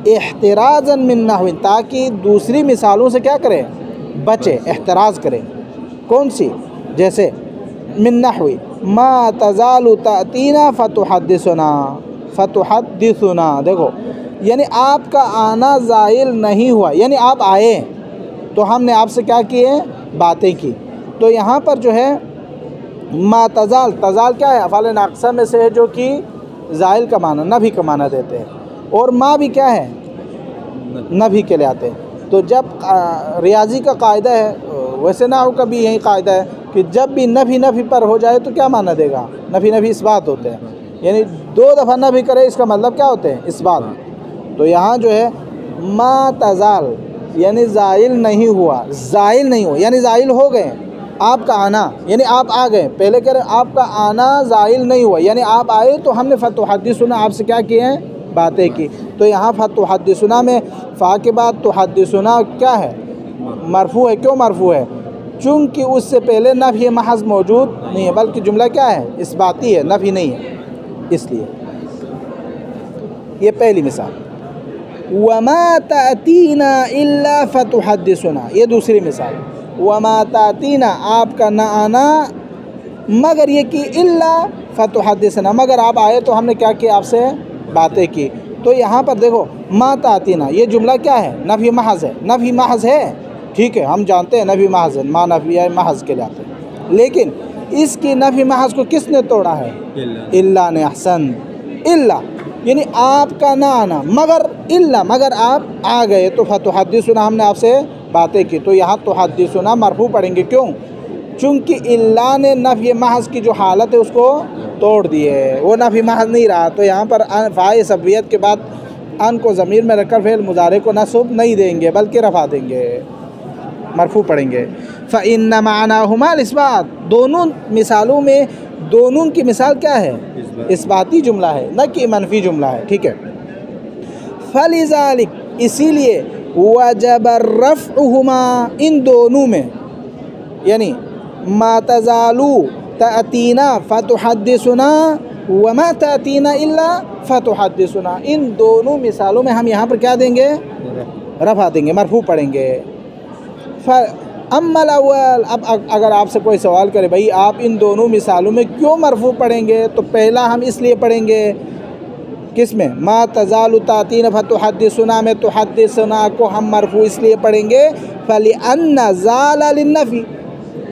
Speaker 1: एहतिराज़न मिन नहवी, ताकि दूसरी मिसालों से क्या करें? बचे, एहतिराज़ करें। कौन सी? जैसे मिन नहवी मा तज़ालु तातीना फ़तुहद्दिसुना, देखो यानी आपका आना ज़ाइल नहीं हुआ, यानी आप आए तो हमने आपसे क्या किए? बातें की। तो यहाँ पर जो है मा तज़ाल, तज़ाल क्या है? अफ़ाल नाक़िसा में से है, जो कि ज़ाइल का माना, नभी का माना देते हैं, और माँ भी क्या है? नभी के लिए आते हैं। तो जब रियाजी का कायदा है, वैसे नाहू का भी यही कायदा है कि जब भी नभी पर हो जाए तो क्या माना देगा? नभी इस बात होते हैं, यानी 2 दफ़ा नभी करे, इसका मतलब क्या होते हैं? इस बात। तो यहाँ जो है मा तज़ाल, यानी ज़ाइल नहीं हुआ, यानी ज़ाइल हो गए। आपका आना यानी आप आ गए, पहले कह रहे आपका आना ज़ाइल नहीं हुआ, यानी आप आए तो हमने फ़तुहद्दिसुना आपसे क्या किए हैं? बातें की। तो यहाँ फ़तुहद्दिसुना में फ़ा के बाद तुहद्दिसुना क्या है? मरफ़ू है। क्यों मरफ़ू है? चूँकि उससे पहले नफ़ी महज़ मौजूद नहीं है, बल्कि जुमला क्या है? इस्बाती है, नफ़ी नहीं है, इसलिए। ये पहली मिसाल। वमा तातीना इल्ला फ़तुहद्दिसुना, ये दूसरी मिसाल। वमा तातीना, आपका न आना मगर ये कि इल्ला फ़तुहद्दिसुना, मगर आप आए तो हमने क्या किया? आपसे बातें की। तो यहाँ पर देखो मा तातीना, ये जुमला क्या है? नफ़ी महज़ है। नफ़ी महज़ है, ठीक है, हम जानते हैं नफ़ी महज़ है, मा नफ़ी महज़ के लिए आते हैं, लेकिन इसकी नफ़ी महज़ को किसने तोड़ा है? इल्ला ने। अहसन, इल्ला यानी आपका ना आना, मगर आप आ गए तो फ़तुहद्दिसुना, हमने आपसे बातें की। तो यहाँ तुहद्दिसुना मरफ़ू पढ़ेंगे। क्यों? चूँकि इल्ला ने नफ़ी महज़ की जो हालत है उसको तोड़ दिए, वो नफ़ी महज़ नहीं रहा। तो यहाँ पर फ़ाए सबबियत के बाद अन को ज़मीर में रखकर फ़ेल मुज़ारे को नस्ब नहीं देंगे, बल्कि रफ़ा देंगे, मरफ़ू पढ़ेंगे। फ़इन्न मानाहुमा इस्बात, दोनों मिसालों में दोनों की मिसाल क्या है? इस्बाती जुमला है, न कि मनफ़ी जुमला है। ठीक है, फ़लिज़ालिक, इसीलिए वजब रफ़्उहुमा, इन दोनों में, यानी मा तज़ालु तातीना फ़तुहद्दिसुना व मा तातीना इल्ला फ़तुहद्दिसुना, इन दोनों मिसालों में हम यहाँ पर क्या देंगे? रफ़ा देंगे, मरफ़ू पढ़ेंगे। अम्मल अव्वल, अब अगर आपसे कोई सवाल करे भाई आप इन दोनों मिसालों में क्यों मरफ़ू पढ़ेंगे, तो पहला हम इसलिए पढ़ेंगे, किस में? मा तज़ालु तातीना फ़तुहद्दिसुना में तुहद्दिसुना को हम मरफ़ू इसलिए पढ़ेंगे फ़लिअन्न ज़ाला लिन्नफ़ी,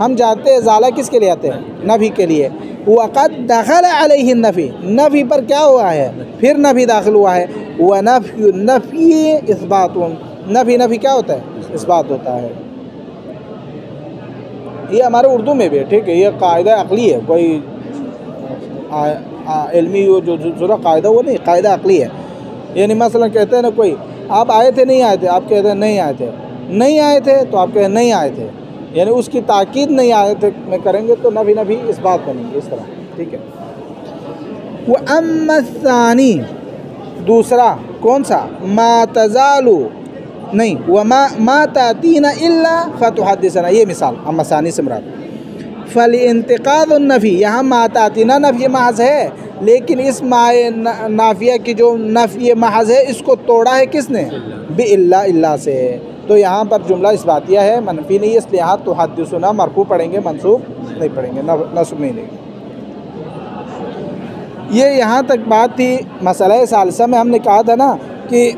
Speaker 1: हम जानते हैं ज़ाला किसके लिए आते हैं? नफ़ी के लिए। वक़द दख़ल अलैहि नफ़ी, नफ़ी पर क्या हुआ है? फिर नफ़ी दाखिल हुआ है। व नफ़ी इस्बात, नफ़ी क्या होता है? इस्बात होता है। ये हमारे उर्दू में भी है, ठीक है, ये कायदा अक़ली है, कोई इल्मी जो ज़रा कायदा वो नहीं, कायदा अक़ली है। यानी मसलन कहते हैं ना कोई, आप आए थे नहीं आए थे, आप कहते हैं नहीं आए थे, नहीं आए थे तो आप कहें नहीं आए थे, यानी उसकी ताकीद नहीं आए थे में करेंगे तो नफ़ी इस बात बनेंगे, इस तरह। ठीक है। वह अम्मसानी, दूसरा कौन सा? मा तज़ालु नहीं, वह मा तातीना इल्ला फ़तुहद्दिसुना, ये मिसाल अम्मसानी से मुराद। फ़लिइंतिक़ादुन नफ़ी, यहाँ मा तातीना नफ़ी महज़ है, लेकिन इस माए नाफिया की जो नफ़ी महज़ है इसको तोड़ा है किसने? बिइल्ला, इल्ला से। तो यहाँ पर जुमला इस्बातिया है, मनफी नहीं है, इसलिए यहाँ तुहद्दिसुना मरफू पढ़ेंगे, मंसूब नहीं पढ़ेंगे, नस्ब नहीं लेंगे। ये यहाँ तक बात थी। मसला सालिसा में हमने कहा था ना कि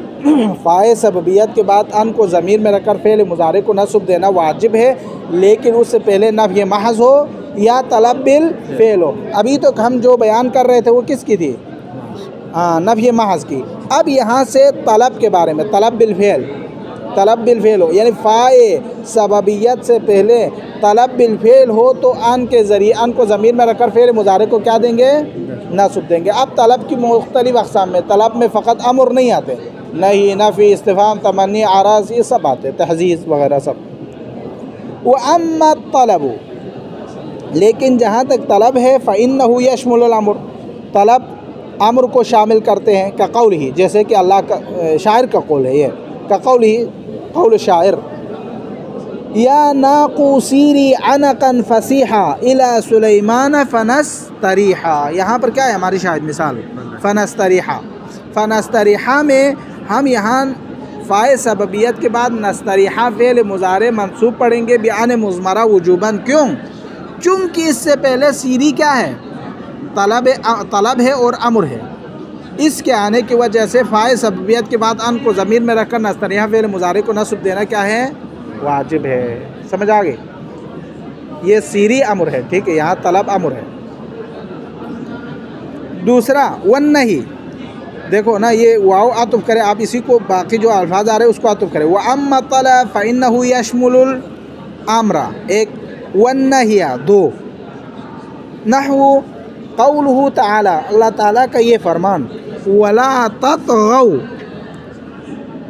Speaker 1: फ़ाए सबबियत के बाद अन को ज़मीर में रखकर फ़ेल मुज़ारे को नस्ब देना वाजिब है, लेकिन उससे पहले नफ़ी महज़ हो या तलब बिल फ़ेल हो। अभी तो हम जो बयान कर रहे थे वो किसकी थी? हाँ, नफ़ी महज़ की। अब यहाँ से तलब के बारे में, तलब बिल फ़ेल हो, यानी फ़ाए सबबियत से पहले तलब बिल फ़ेल हो तो अन के ज़रिए अन को ज़मीर में रखकर फ़ेल मुज़ारे को क्या देंगे? नस्ब देंगे। अब तलब की मुख्तलिफ़ अक़साम में, तलब में फ़कत अमर नहीं आते, नहीं, नफ़ी, इस्तिफ़हाम, तमन्नी, आराज़, ये सब आते, तहज़ीज़ वगैरह सब। व अम्मा तलब, लेकिन जहाँ तक तलब है फ़इन्नहु यशमुलुल अम्र, तलब अम्र को शामिल करते हैं। का कौल ही, जैसे कि अल्लाह का शायर का कौल है, ये का कौल ही, कौल शायर, या नाक़ूसीरी अनक़न फ़सीहा इला सुलैमान फ़नस्तरीहा। यहाँ पर क्या है हमारी शायद मिसाल? फ़नस्तरीहा में हम यहाँ फ़ाए सबबियत के बाद नस्तरीहा फ़ेल मुज़ारे मंसूब पढ़ेंगे बियान मुज़मरा वजूबन। क्यों? चूँकि इससे पहले सीरी क्या है? तलब है और अम्र है। इसके आने की वजह से फ़ाए सबबियत के बाद अन को ज़मीर में रखकर नस्तरीहा फ़ेल मुज़ारे को नस्ब देना क्या है? वाजिब है। समझ आ गई? ये सीरी अम्र है, ठीक है, यहाँ तलब अम्र है। दूसरा वन्नही, देखो ना, ये वाव आतुफ़ करे, आप इसी को बाकी जो अल्फाज आ रहे हैं उसको आतुफ़ करें। व अम्मा तलब फ़इन्नहु यशमुलुल अम्रा, एक, वन्नहिया, दो। नहवु क़ौलुहु तआला, अल्लाह ताला का ये फरमान, वला ततगौ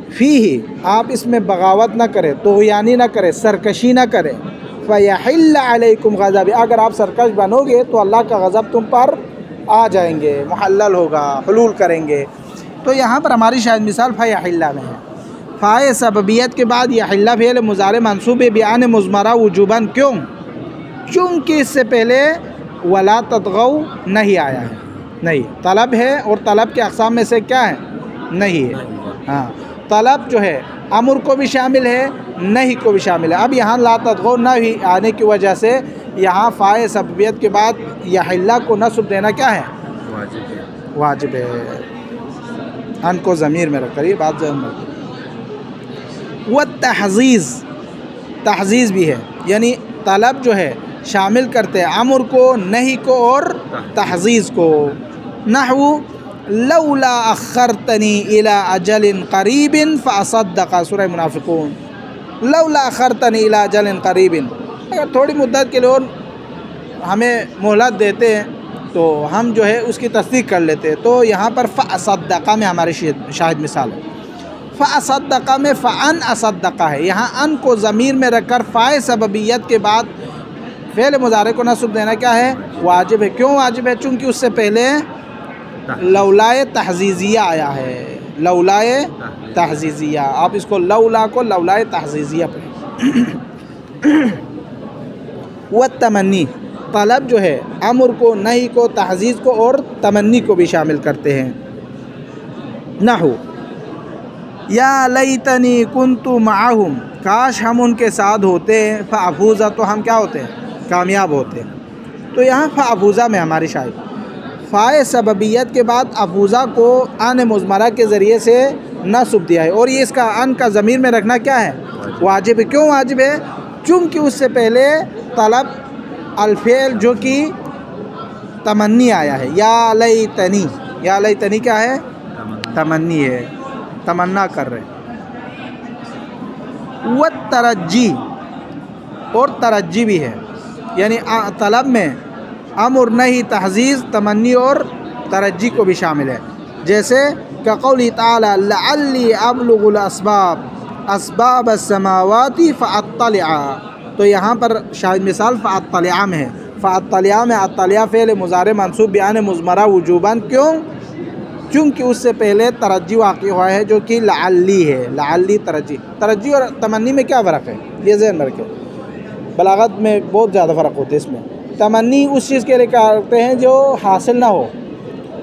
Speaker 1: फ़ीही, आप इसमें बगावत ना करें, तोग़यानी ना करें, सरकशी ना करें। फ़यहिल्ल अलैकुम ग़ज़बी, अगर आप सरकश बनोगे तो अल्लाह का गज़ब तुम पर आ जाएंगे, मुहल्लल होगा, हुलूल करेंगे। तो यहाँ पर हमारी शायद मिसाल फ़यहिल्ला में है। फ़ाए सबबियत के बाद यहिल्ला फ़ेल मुज़ारे मंसूब बियान मुज़मरा वजूबन। क्यों? चूँकि इससे पहले वला ततगौ नहीं आया है, नहीं, तलब है और तलब के अक़साम में से क्या है? नहीं है। हाँ, तलब जो है अमर को भी शामिल है, नहीं को भी शामिल है। अब यहाँ ला ततगौ नहीं आने की वजह से यहाँ फ़ाए सबबियत के बाद यहिल्ला को नस्ब देना क्या है? वाजिब है। अन को ज़मीर में रखकर, ये बात ज़हन में रखिए। व तहज़ीज़ भी है, यानी तलब जो है शामिल करते हैं अमर को, नहीं को और तहज़ीज़ को। नहवु लौला अख़रतनी इला अजलिन क़रीबिन फ़असद्दक़, सूरह मुनाफ़िक़ून। लौला अख़रतनी इला अजलिन क़रीबिन, अगर थोड़ी मुद्दत के लिए और हमें मोहलत देते हैं तो हम जो है उसकी तस्दीक कर लेते हैं। तो यहाँ पर फ़असद्दक़ में हमारी शाहिद मिसाल है। फ़असद्दक़ में फ़अन असद्दक़ है, यहाँ अन को ज़मीर में रखकर फ़ाए सबबियत के बाद फ़ेल मुज़ारे को नस्ब देना क्या है? वाजिब है। क्यों वाजिब है? चूँकि उससे पहले लौलाए तहज़ीज़िया आया है, लौलाए तहज़ीज़िया। आप इसको लौला को लौलाए तहज़ीज़िया पढ़ें। व तमन्नी, तलब जो है अमर को, नहीं को, तहज़ीज़ को और तमन्नी को भी शामिल करते हैं। नहु या लैतनी कुन्तु माअहुम, काश हम उनके साथ होते हैं, फ़अफ़ूज़ा, तो हम क्या होते हैं? कामयाब होते हैं। तो यहाँ फ़अफ़ूज़ा में हमारी शायद फ़ाए सबबियत के बाद अफ़ूज़ा को अन मुज़मरा के ज़रिए से नस्ब दिया है, और ये इसका अन का ज़मीर में रखना क्या है? वाजिब है। क्यों वाजिब है? चूँकि उससे पहले तलब अल्फ़ेल जो कि तमन्नी आया है, या लैतनी, या लैतनी क्या है? तमन्नी है, तमन्ना कर रहे। व तरज्जी, और तरज्जी भी है, यानी तलब में अमर, नहीं, तहज़ीज़, तमन्नी और तरज्जी को भी शामिल है। जैसे का क़ौली ताला लअल्ली अब्लुगुल अस्बाब अस्समावाति फ़अत्तलिअ, तो यहाँ पर शायद मिसाल फ़अत्तलिअ में है। फ़अत्तलिअ में अत्तलिअ फ़ेल मुज़ारे मंसूब बियान मुज़मरा वजूबन। क्यों? चूँकि उससे पहले तरज्जी वाक़ई हुआ है जो कि लअल्ली है, लअल्ली तरज्जी और तमन्नी में क्या फ़र्क है? ये ज़हन में रखें, बलागत में बहुत ज़्यादा फ़र्क होता है इसमें। तमन्नी उस चीज़ के लिए करते हैं जो हासिल ना हो,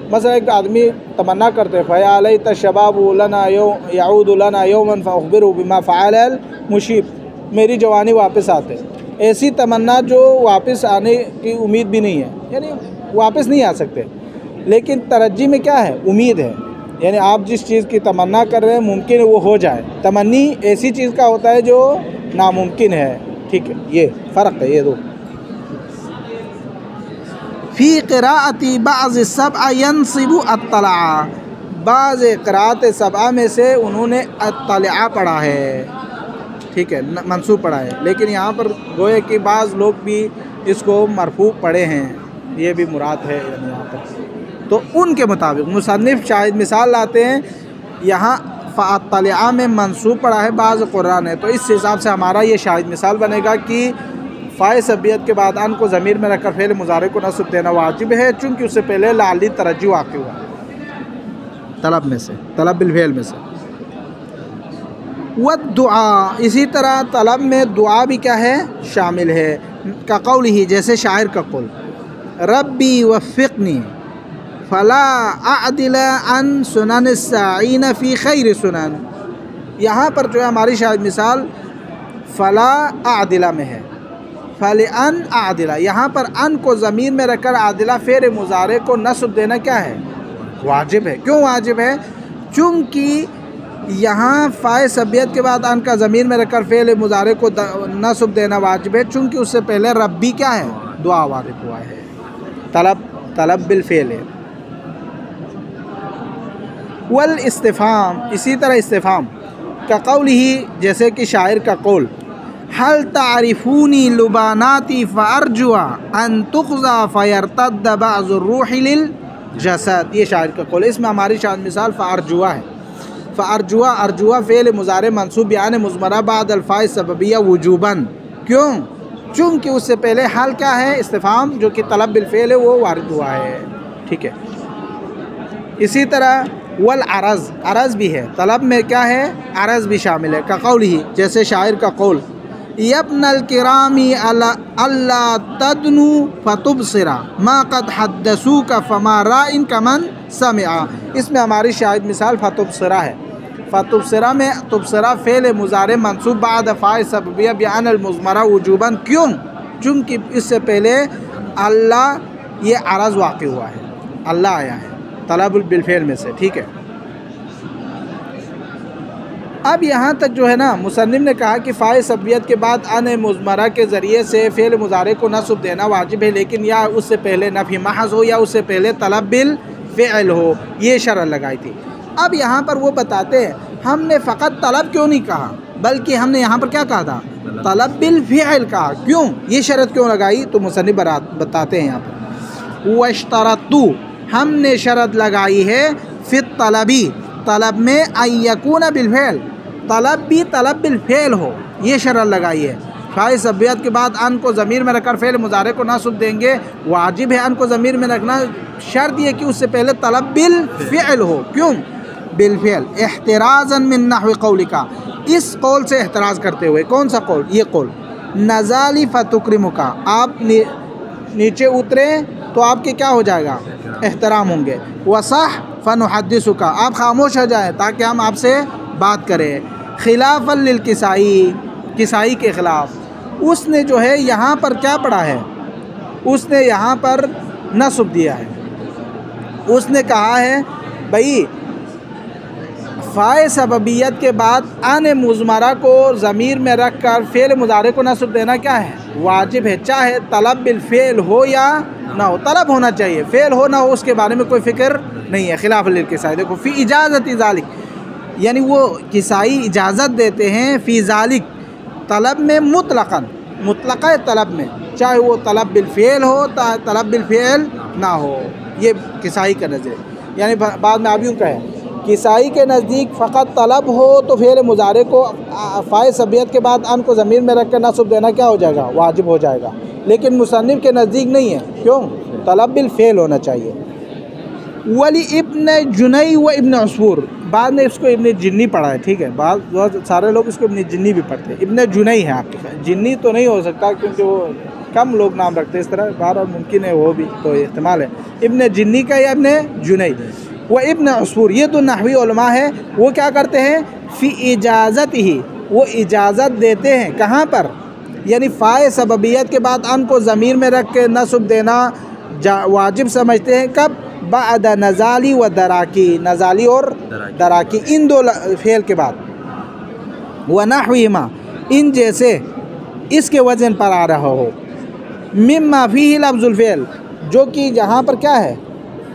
Speaker 1: मसलन एक आदमी तमन्ना करते फ़या लैत शबाबु लना यऊदु लना यौमन फ़अख़बिरु बिमा फ़अल मुशीब, मेरी जवानी वापस आते। ऐसी तमन्ना जो वापस आने की उम्मीद भी नहीं है, यानी वापस नहीं आ सकते, लेकिन तरज्जी में क्या है, उम्मीद है। यानी आप जिस चीज़ की तमन्ना कर रहे हैं मुमकिन है वो हो जाए। तमन्नी ऐसी चीज़ का होता है जो नामुमकिन है, ठीक है, ये फ़र्क है ये दो। फ़ी क़िराअती बाज़ सबअ यंसिबु अत्तला, बाज़ क़िराअत सबअ में से उन्होंने अत्तला पढ़ा है, ठीक है, मंसूब पढ़ा है, लेकिन यहाँ पर गोए कि बाज़ लोग भी इसको मरफू पढ़े हैं, ये भी मुराद है यानी यहाँ पर। तो उनके मुताबिक मुसन्निफ़ शाहिद मिसाल लाते हैं, यहाँ फ़अत्तला में मंसूब पढ़ा है बाज़ कुरान है, तो इस हिसाब से हमारा ये शाहिद मिसाल बनेगा कि फ़ाए सबियत के बाद अन को ज़मीर में रखकर फ़ेल मुज़ारे को नस्ब देना वाजिब है, चूँकि उससे पहले लाली तरज्जी वाक़ई हुआ तलब में से, तलब बिल फ़ेल में से। व दुआ, इसी तरह तलब में दुआ भी क्या है, शामिल है। का कौल ही, जैसे शायर का कौल, रब्बी वफ़िक़नी फ़ला अअदिल अन सुनन साइन फ़ी खैर सुनन। यहाँ पर जो है हमारी शायद मिसाल फ़ला अअदिला में है, फ़ल अन अअदिला, यहाँ पर अन को ज़मीर में रखकर आदिला फ़ेल मुज़ारे को नस्ब देना क्या है, वाजिब है। क्यों वाजिब है, चूँकि यहाँ फ़ाए सबियत के बाद अन का ज़मीर में रखकर फ़ेल मुज़ारे को नस्ब देना वाजिब है, चूँकि उससे पहले रब्बी क्या है, दुआ वारिद हुआ है, तलब बिल फ़ेल है। वल इस्तिफ़ाम, इसी तरह इस्तिफ़ाम का कौल ही, जैसे कि शायर का कौल, हल तारिफूनी लुबानाती फ़अरजुआ अन तुख़ज़ा फ़यरतद्द बअज़ुर रूहि लिल जसद, ये शायर का कौल। इसमें हमारी शायद मिसाल फ़अरजुआ है। फ़अरजुआ, अर्जुआ फ़ेल मुज़ारे मंसूब यान मुज़मरा बाद अल्फ़ाए सबबिया वुजूबन, क्यों, चूँकि उससे पहले हाल क्या है, इस्तिफ़ाम जो कि तलब बिल फ़ेल है वो वारिद हुआ है, ठीक है। इसी तरह वल अरज़, अरज़ भी है, तलब में क्या है, अरज़ भी शामिल है। का कौल ही, जैसे शायर का कौल, यब्नल किरामी अल्ला तदनु फतुबसिरा मा क़द हद्दसूका फमा राइन कमन समिआ। इसमें हमारी शाहिद मिसाल फतुबसिरा है। फतुबसिरा में तुबसिरा फ़ेल मुज़ारे मंसूब बाद फ़ाए सबबिया बयान अल मुज़मरा वुजूबन, क्यों, चूँकि इससे पहले अल्लाह ये अरज़ वाक़ई हुआ है, अल्लाह आया है तलब बिल फ़ेल में से, ठीक है। अब यहाँ तक जो है ना, मुसन्निफ़ ने कहा कि फ़ाए सबियत के बाद अन मुज़मरा के ज़रिए से फ़ेल मुज़ारे को नस्ब देना वाजिब है, लेकिन या उससे पहले नफ़ी महज़ हो या उससे पहले तलब बिल फ़ेल हो, ये शर्त लगाई थी। अब यहाँ पर वो बताते हैं, हमने फ़कत तलब क्यों नहीं कहा, बल्कि हमने यहाँ पर क्या कहा था, तलब बिल फ़ेल कहा, क्यों, ये शर्त क्यों लगाई, तो मुसन्निफ़ बताते हैं यहाँ पर, वश्तरतु, हमने शर्त लगाई है फ़ित तलबी, तलब में अय्यकून बिल फ़ेल, तलब भी तलब बिल फ़ेल हो, ये शर्त लगाई है। फ़ाए सबियत के बाद अन को ज़मीर में रखकर फ़ेल मुज़ारे को नस्ब देंगे, वाजिब है अन को ज़मीर में रखना, शर्त ये कि उससे पहले तलब बिल फ़ेल हो, क्यों, बिल फ़ेल, एहतिराज़न मिन नहवी क़ौलिका, इस कौल से एहतराज़ करते हुए। कौन सा कौल, ये कौल, नज़ाली फ़तुक्रिमुका, आप नीचे उतरे तो आपके क्या हो जाएगा, एहतराम होंगे, वसह फ़नुहुद्दिसुका, आप खामोश हो जाएँ ताकि हम आपसे बात करें, खिलाफ़न लिल किसाई, किसाई के ख़िलाफ़। उसने जो है यहाँ पर क्या पढ़ा है, उसने यहाँ पर नस्ब दिया है, उसने कहा है भाई फ़ाए सबबियत के बाद अन मुज़मरा को ज़मीर में रख कर फ़ेल मुज़ारे को नस्ब देना क्या है, वाजिब है, चाहे तलब बिल फ़ेल हो या ना हो, तलब होना चाहिए, फ़ेल हो ना हो उसके बारे में कोई फ़िक्र नहीं है। खिलाफ़ लिल किसाई, देखो फ़ी इजाज़त ज़ालिक, यानी वो किसाई इजाज़त देते हैं फ़ी ज़ालिक, तलब में मुतलक़न, मुतलक़ तलब में, चाहे वो तलब बिल फ़ेल हो तलब बिल फ़ेल ना हो, ये किसाई का नज़र। यानी बाद में आप यूँ कहें, किसाई के नज़दीक फ़कत तलब हो तो फ़ेल मुज़ारे को फ़ाए सबियत के बाद अन को ज़मीर में रख कर नस्ब देना क्या हो जाएगा, वाजिब हो जाएगा, लेकिन मुसन्निफ़ के नज़दीक नहीं है, क्यों, तलब बिल फ़ेल होना चाहिए। वली इब्न जुनई व इब्न अस्फूर, बाद में इसको इब्न जिन्नी पढ़ा है, ठीक है, बहुत सारे लोग इसको इब्न जिन्नी भी पढ़ते हैं, इब्न जुनई है आपके, जिन्नी तो नहीं हो सकता क्योंकि वो कम लोग नाम रखते हैं इस तरह, बार मुमकिन है वो भी, तो इस्तेमाल है। इब्न जिन्नी का या इब्न जुनैद व इब्न अस्फूर, ये तो नहवी उलमा है। वो क्या करते हैं, फ़ी इजाज़त ही, वो इजाज़त देते हैं कहाँ पर, यानी फ़ाए सबबियत के बाद अन को ज़मीर में रख के नस्ब देना वाजिब समझते हैं। कब, बाद नज़ाली व दराकी, नज़ाली और दराकी इन दो फ़ेल के बाद। व नहवीहिमा, इन जैसे इसके वज़न पर आ रहा हो। मिम्मा फ़ीही लफ्ज़ुल फ़ेल, जो कि जहाँ पर क्या है,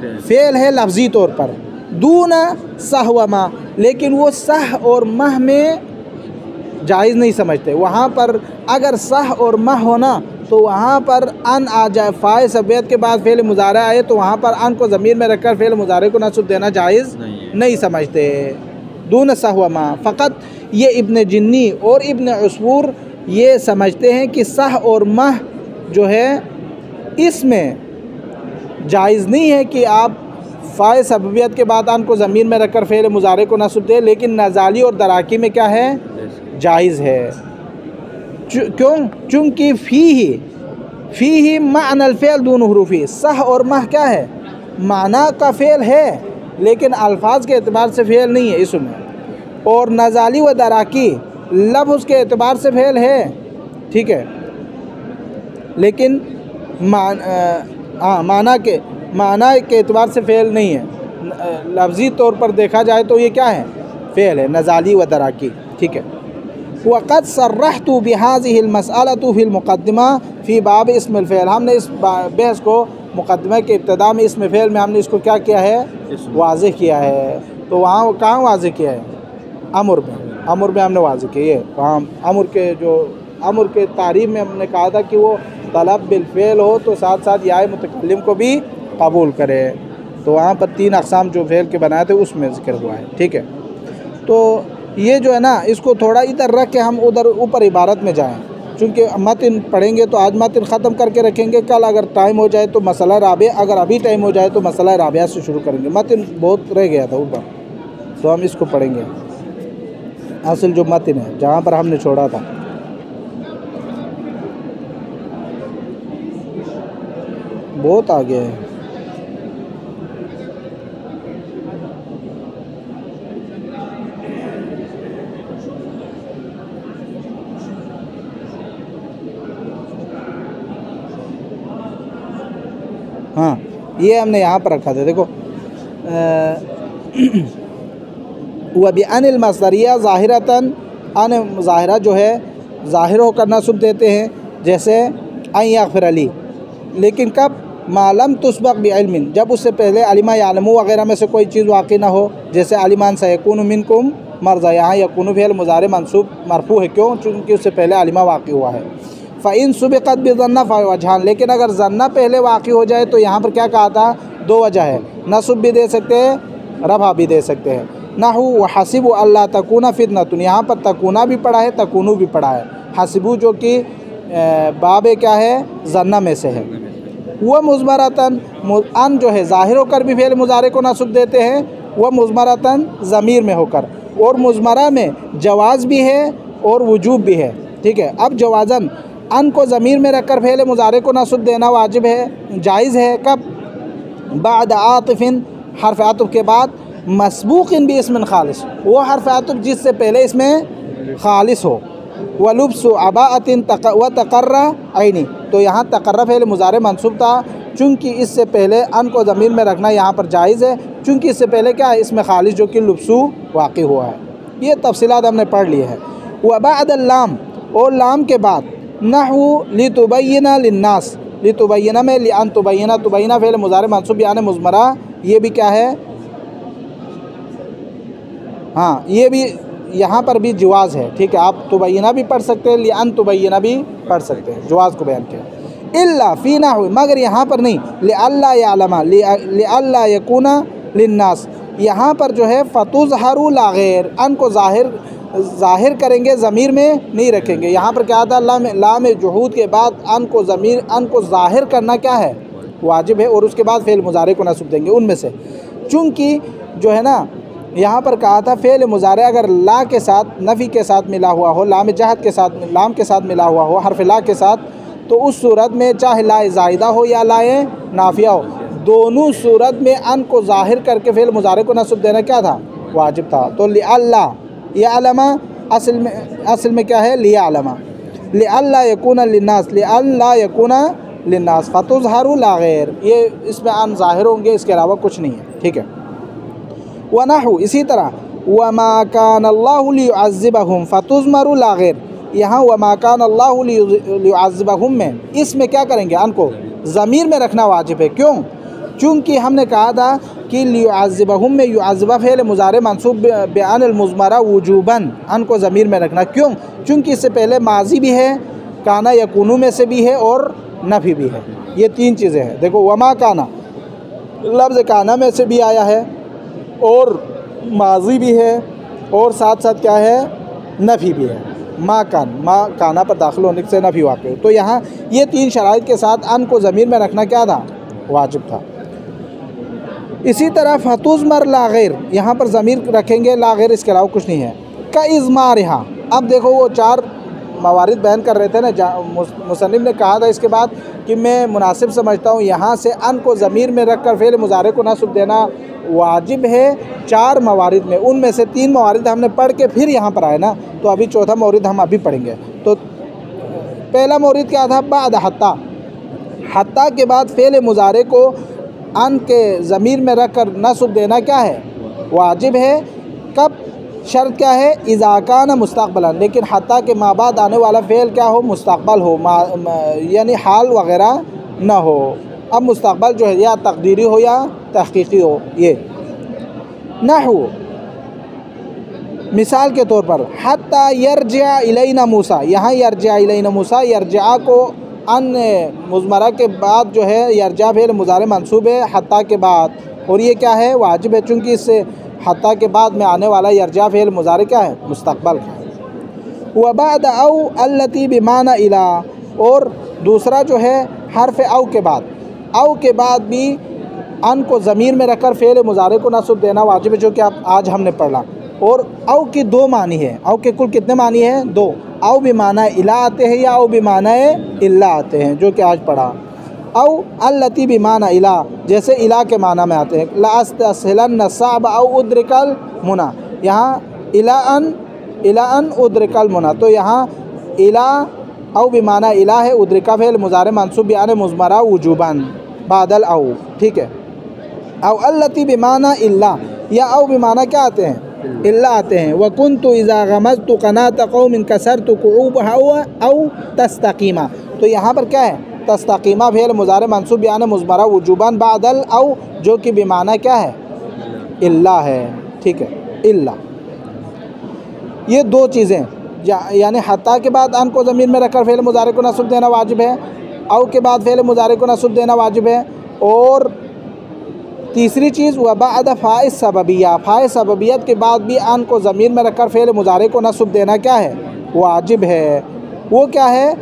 Speaker 1: फ़ेल है लफ्ज़ी तौर पर। दूना सह व मा, लेकिन वो सह और मह में जायज़ नहीं समझते। वहाँ पर अगर सह और मह होना तो वहाँ पर अन आ जाए, फ़ाए सबबियत के बाद फ़ेल मुज़ारा आए तो वहाँ पर अन को ज़मीर में रखकर फ़ेल मुज़ारे को नस्ब देना जायज़ नहीं समझते। दून सह व मा, फ़कत ये इब्न जिन्नी और इब्न अस्फूर ये समझते हैं कि सह और मह जो है इसमें जायज़ नहीं है कि आप फ़ाए सबबियत के बाद अन को ज़मीर में रखकर फ़ेल मुज़ारे को नस्ब दे, लेकिन नज़ाली और दराकी में क्या है, जायज़ है। क्यों, चूँकि फ़ीही मानल फ़ेल दून हुरूफ़ी, सह और मह क्या है, माना का फ़ेल है लेकिन अल्फाज के एतबार से फ़ेल नहीं है इसमें। और नज़ाली व दराकी लफ्ज़ के एतबार से फ़ेल है, ठीक है, लेकिन माना के एतबार से फ़ेल नहीं है। लफ्ज़ी तौर पर देखा जाए तो ये क्या है, फ़ेल है, नज़ाली व दराकी, ठीक है। वक़द सर्रहतु बिहाज़िहिल मसअलतु फ़िल मुक़द्दिमा फ़ी बाब इस्मिल फ़ेल, हमने इस बहस को मुक़द्दिमा के इब्तिदा में इसमें फ़ेल में हमने इसको क्या किया है, वाज़ेह किया है। तो वहाँ कहाँ वाज़ेह किया है, अमर में हमने वाज़ेह किया है। वहाँ अमर के तारीफ़ में हमने कहा था कि वो तलब बिलफ़ेल हो तो साथ साथ याए मुतकल्लिम को भी कबूल करे। तो वहाँ पर 3 अक़साम जो फ़ेल के बनाए थे उसमें ज़िक्र हुआ है, ठीक है। तो ये जो है ना, इसको थोड़ा इधर रख के हम उधर ऊपर इबारत में जाएं, चूँकि मतन पढ़ेंगे तो आज मतन ख़त्म करके रखेंगे, कल अगर टाइम हो जाए तो मसला राबिया, अगर अभी टाइम हो जाए तो मसला राबिया से शुरू करेंगे। मतन बहुत रह गया था ऊपर, तो हम इसको पढ़ेंगे। असल जो मतन है जहाँ पर हमने छोड़ा था, बहुत आगे है। हाँ, ये हमने यहाँ पर रखा था, देखो वह भी अनिल मसदरिया ज़ाहिरतन, अन ज़ाहिरा जो है ज़ाहिर होकर नस्ब देते हैं, जैसे अन यग़फ़िर ली, लेकिन कब, मालम तुस्बक़ बिइल्मिन, जब उससे पहले अलिमा यालमू वग़ैरह में से कोई चीज़ वाक़ई ना हो। जैसे अलिमान सयकूनु मिनकुम मर्ज़ा, यहाँ यकूनु फ़िअल मुज़ारे मंसूब मरफ़ू है, क्यों, चूँकि उससे पहले अलिमा वाक़ई हुआ है। फ़इन सुबिक़त बिज़न्ना फ़वजहान, लेकिन अगर ज़न्ना पहले वाक़ई हो जाए तो यहाँ पर क्या कहा था, 2 वजह है, नस्ब भी दे सकते हैं, रफ़ा भी दे सकते हैं। नहू व हसिबु अल्ला तकूना फितनतुन, यहाँ पर तकूना भी पढ़ा है, तकूनु भी पढ़ा है। हसिबु जो कि बाब क्या है, ज़न्ना में से है। वह मुज़मरतन, अन जो है ज़ाहिर होकर भी फ़ेल मुज़ारे को नस्ब देते हैं, वह मुज़मरतन ज़मीर में होकर, और मुज़मरा में जवाज़ भी है और वजूब भी है, ठीक है। अब जवाज़न अन को ज़मीर में रखकर फ़ेल मुज़ारे को नस्ब देना वाजिब है, जायज़ है। कब, बाद आतिफ़िन, हर्फ आतिफ़ के बाद, मसबूक़िन भी इसमें खालिस, वो हर्फ आतिफ़ जिससे पहले इसमें खालिस हो। वलुब्सु अबाअतिन व तक़र्रा ऐनी, तो यहाँ तक़र्रा फ़ेल मुज़ारे मंसूब था, चूँकि इससे पहले अन को ज़मीर में रखना यहाँ पर जायज़ है, चूँकि इससे पहले क्या है, इसमें खालिस जो कि लुब्सु वाक़ई हुआ है। ये तफ़सीलात हमने पढ़ ली है। व बाद लाम, और लाम के बाद, नहू लितुबय्यिना लिन्नास, लितुबय्यिना में लिअन तुबय्यिना, तुबय्यिना फ़ेल मुज़ारे मंसूब यानी मुज़मरा, ये भी क्या है, हाँ, ये भी यहाँ पर भी जवाज़ है, ठीक है। आप तुबय्यिना भी पढ़ सकते हैं, लिअन तुबय्यिना भी पढ़ सकते हैं, जवाज़ को बयान किया। इल्ला फ़ी नहू, मगर यहाँ पर नहीं, लिअल्ला यअलमा, लिअल्ला यकूना लिन्नास, यहाँ पर जो है फ़तुज़हरु ला गैर, अन को ज़ाहिर करेंगे, ज़मीर में नहीं रखेंगे। यहाँ पर क्या था, लाम जुहूद के बाद अन को ज़ाहिर करना क्या है, वाजिब है, और उसके बाद फ़ेल मुज़ारे को नस्ब देंगे उनमें से। चूँकि जो है ना, यहाँ पर कहा था फ़ेल मुज़ारे अगर ला के साथ, नफ़ी के साथ मिला हुआ हो, लाम जहद के साथ, लाम के साथ मिला हुआ हो, हर्फ ला के साथ, तो उस सूरत में चाहे लाए ज़ायदा हो या लाए नाफिया हो, दोनों सूरत में अन को ज़ाहिर करके फ़ेल मुज़ारे को नस्ब देना क्या था? वाजिब था। तो लिअल्ला, यअलमा असल में क्या है? लियअलमा, लिअल्ला यकूना लिन्नास, लिअल्ला यकूना लिन्नास फतुज़हरु ला गैर, ये इसमें अन ज़ाहिर होंगे, इसके अलावा कुछ नहीं है। ठीक है। वनहु, इसी तरह वमा कान अल्लाहु लियुअज़्ज़िबहुम फतुज़मरु ला गैर, यहाँ वमा कान अल्लाहु लियुअज़्ज़िबहुम में इसमें क्या करेंगे? अन को ज़मीर में रखना वाजिब है। क्यों? चूँकि हमने कहा था कि लियुअज़्ज़िबहुम में युअज़्ज़िब फ़ेल मुज़ारे मंसूब बिअन अल-मुज़मरा वुजूबन, अन को ज़मीर में रखना। क्यों? चूँकि इससे पहले माजी भी है, काना यकूनु में से भी है और नफ़ी भी है। ये तीन चीज़ें हैं। देखो, वमा काना लफ्ज़ काना में से भी आया है और माजी भी है और साथ साथ क्या है? नफ़ी भी है। मा काना पर दाखिल होने से नफ़ी वाक़। तो यहाँ ये तीन शराइत के साथ अन को ज़मीर में रखना क्या था? वाजिब था। इसी तरह फतुज़मर ला गैर, यहाँ पर ज़मीर रखेंगे, ला गैर इसके अलावा कुछ नहीं है। का इज़मारिहा, अब देखो वो चार मवारिद बयान कर रहे थे ना, मुसन्निफ़ ने कहा था इसके बाद कि मैं मुनासिब समझता हूँ यहाँ से अन को ज़मीर में रख कर फ़ेल मुज़ारे को नस्ब देना वाजिब है चार मवारिद में। उनमें से तीन मवारिद हमने पढ़ के फिर यहाँ पर आए ना, तो अभी चौथा मौरिद हम अभी पढ़ेंगे। तो पहला मौरिद क्या था? बाद हत्ता, हत्ता के बाद फ़ेल मुज़ारे को अन के ज़मीर में रख कर नस्ब देना क्या है? वाजिब है। कब? शर्त क्या है? इज़ा काना मुस्तक़बलन, लेकिन हत्ता के माँ बाद आने वाला फ़ेल क्या हो? मुस्तक़बल हो, यानी हाल वग़ैरह ना हो। अब मुस्तक़बल जो है या तक़दीरी हो या तहक़ीक़ी हो। ये नहू, मिसाल के तौर पर हत्ता यरजिअ इलैना मूसा, यहाँ यरजिअ इलैना मूसा, यरजिअ को अन मुज़मरा के बाद जो है यरजिअ फ़ेल मुज़ारे मंसूब है हत्ता के बाद, और ये क्या है? वाजिब है, चूँकि इससे हत्ता के बाद में आने वाला यरजिअ फ़ेल मुज़ारे क्या है? मुस्तक़बल का है। व बाद औ अल्लती बिमाना इला, और दूसरा जो है हर्फ़ औ के बाद, औ के बाद भी अन को ज़मीर में रखकर फ़ेल मुज़ारे को नस्ब देना वाजिब है, जो कि आप आज हमने पढ़ा। और औ की दो मानी है। औ के कुल कितने मानी हैं? दो। औ भी माना इला आते हैं या औ भी माना इल्ला आते हैं, जो कि आज पढ़ा। औ अल्लती भी माना इला, जैसे इला के माना में आते हैं। लास्तसहिलन साब औ उद्रिकल मुना, यहाँ इलाअन उद्रिकल मुना, तो यहाँ इला औ भी माना इला है, उद्रिका फ़ेल मुज़ारे मंसूब बिअन मुज़मरा वुजूबन बादल औ। ठीक है। औ अल्लती भी माना इल्ला, या औ भी माना क्या आते हैं? इल्ला आते हैं। वकुन्तु इज़ा गमज़तु क़नात क़ौमिन कसरतु कुऊबहा औ तस्तक़ीमा, तो यहाँ पर क्या है? तस्तक़ीमा फ़ेल मुज़ारे मंसूब बिअन मुज़मरा वुजूबन बादल औ, जो कि बिमाना क्या है? इल्ला है। ठीक है, इल्ला। ये दो चीज़ें, यानी हत्ता के बाद अन को ज़मीर में रखकर फ़ेल मुज़ारे को नस्ब देना वाजिब है, औ के बाद फ़ेल मुज़ारे को नस्ब देना वाजिब है, और तीसरी चीज़ व बाद फ़ाए सबबिया, फ़ाए सबबियत के बाद भी अन को ज़मीर में रखकर फ़ेल मुज़ारे को नस्ब देना क्या है? वाजिब है। वो क्या है?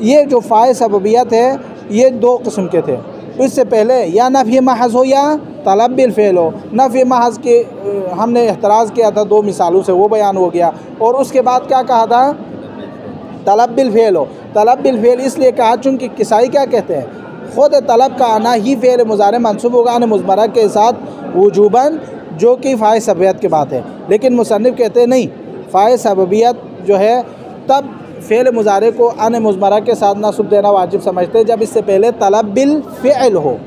Speaker 1: ये जो फ़ाए सबबियत है ये दो किस्म के थे। इससे पहले या नफ़ी महज़ हो या तलब बिल फ़ेल हो। नफ़ी महज़ के हमने एहतराज़ किया था दो मिसालों से, वो बयान हो गया। और उसके बाद क्या कहा था? तलब बिल फ़ेल हो। तलब बिल फ़ेल इसलिए कहा चूँकि किसाई क्या कहते हैं? ख़ुद तलब का आना ही फ़ेल मुज़ारे मंसूब होगा अन मुज़मरा के साथ वुजूबन, जो कि फ़ाए सबबियत की बात है। लेकिन मुसन्निफ़ कहते हैं नहीं, फ़ाए सबबियत जो है तब फ़ेल मुज़ारे को अन मुज़मरा के साथ नस्ब देना वाजिब समझते हैं जब इससे पहले तलब बिल फ़िअल हो,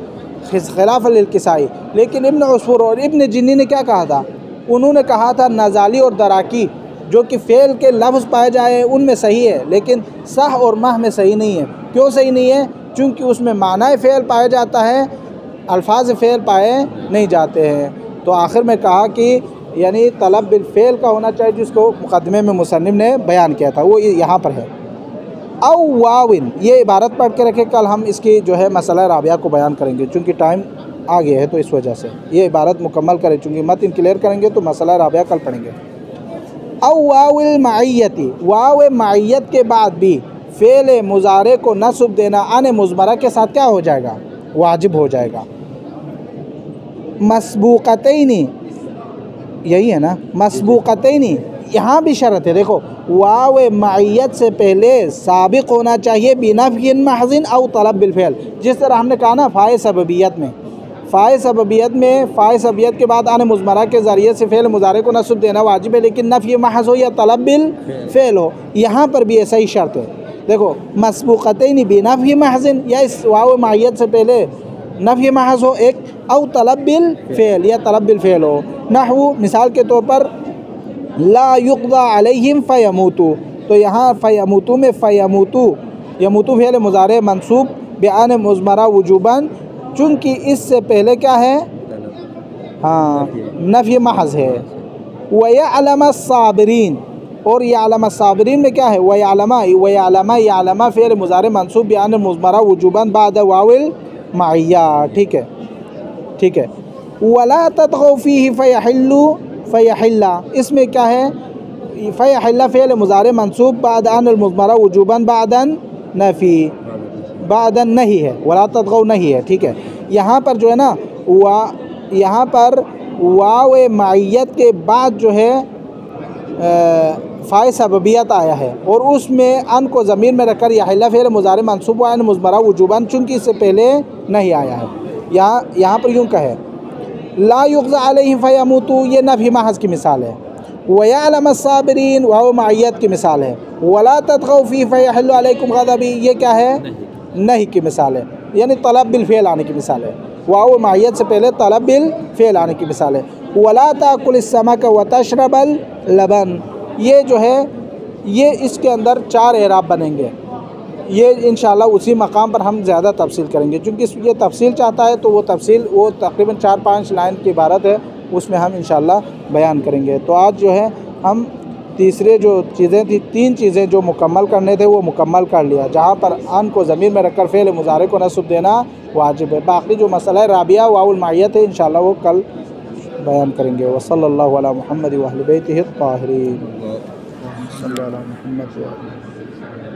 Speaker 1: खिलाफ़ लिल किसाई। लेकिन इब्न उसफूर और इब्न जिन्नी ने क्या कहा था? उन्होंने कहा था नज़ाली और दराकी जो कि फ़ेल के लफ्ज़ पाए जाए उनमें सही है, लेकिन सह और मह में सही नहीं है। क्यों सही नहीं है? चूँकि उसमें मानाए फ़ेल पाया जाता है, अल्फाज फ़ेल पाए नहीं जाते हैं। तो आखिर में कहा कि यानी तलब बिल फ़ेल का होना चाहिए, जिसको मुक़दमे में मुसन्निफ़ ने बयान किया था, वो यहाँ पर है। औ वाविन, ये इबारत पढ़ के रखे, कल हम इसकी जो है मसला राबिया को बयान करेंगे, चूँकि टाइम आ गया है तो इस वजह से ये इबारत मुकम्मल करें, चूँकि मतन क्लियर करेंगे तो मसला राबिया कल पढ़ेंगे। औ वाविल माइयती, वाव माइयत के बाद भी फ़ेल मुज़ारे को नस्ब देना अन मुज़मरा के साथ क्या हो जाएगा? वाजिब हो जाएगा। मसबूक़तैनी, यही है ना? मसबूक़तैनी, यहाँ भी शर्त है। देखो, वाव माइयत से पहले साबिक़ होना चाहिए बिनफ़िन महज़िन औ तलब बिल फ़ेल। जिस तरह हमने कहा ना फ़ाए सबबियत में, फ़ाए सबबियत में फ़ाए सबबियत के बाद आने मुज़मरा के ज़रिए से फ़ेल मुज़ारे को नस्ब देना वाजिब है, लेकिन नफ़ी महज़ हो या तलब बिल फ़ेल हो, यहाँ पर भी ऐसा ही शर्त है। देखो मसबूक़तैन बिनफ़ी महज़िन, या इस वाव माहियत से पहले नफ़ी महज़ हो एक, औ तलब बिल फ़ेल या तलब बिल फ़ेल हो। नहू मिसाल के तौर पर ला युक़ज़ा अलैहिम फ़यमूतू, तो यहाँ फ़यमूतू में फ़यमूतू यमूतू फ़ेल मुज़ारे मंसूब बयान मुज़मरा वुजूबन, चूँकि इससे पहले क्या है, हाँ नफ़ी महज़ है। वयअलम साबिरीन, और यअलम साबिरीन में क्या है, वयअलमा फ़ेल मुज़ारे मंसूब बयान मुज़मरा वुजूबन बाद वाविल माइया। ठीक है, ठीक है। वला ततगौ फ़ीही फ़यहिल्लु फ़यहिल्ला, इसमें क्या है, फ़यहिल्ला फ़ेल मुज़ारे मंसूब बाद अन मुज़मरा वुजूबन बादन नफ़ी, बादन नहीं है, वला ततगौ नहीं है। ठीक है, यहाँ पर जो है ना यहाँ पर वाव माइयत के बाद जो है फ़ाए सबबियत आया है, और उसमें अन को ज़मीर में रखकर यहिल्ला फ़ेल मुज़ारे मंसूब व मुज़मरा वुजूबन, चूँकि इससे पहले नहीं आया है। यहाँ पर यूँ कहे ला युक़ज़ा अलैहिम फ़यमूतू, ये नफ़ी महज़ की मिसाल है। वयअलम साबिरीन वाव माइयत की मिसाल है। वला ततगौ फ़ीही फ़यहिल्लु अलैकुम ग़ज़बी, ये क्या है, नहीं की मिसाल है, यानी तलब बिल फ़ेल आने की मिसाल है। वाव माहियत से पहले तलब बिल फ़ेल आने की मिसाल है। वला ताकुल समक व तशरबल लबन, ये जो है ये इसके अंदर 4 एराब बनेंगे। ये इंशाल्लाह उसी मकाम पर हम ज़्यादा तफसील करेंगे, क्योंकि ये तफसील चाहता है, तो वो तफसील वो तकरीबन 4-5 लाइन की इबारत है, उसमें हम इंशाल्लाह बयान करेंगे। तो आज जो है हम तीसरे जो चीज़ें थी, 3 चीज़ें जो मुकम्मल करने थे वो मुकम्मल कर लिया, जहाँ पर अन को ज़मीर में रखकर फ़ेल मुज़ारे को नस्ब देना वाजिब है। बाकी जो मसला है राबिया वाउल माहियत है, इंशाल्लाह वो कल बयान करेंगे। वसल्लल्लाहु अला मुहम्मद व अहले बैतिही अत्ताहिरीन।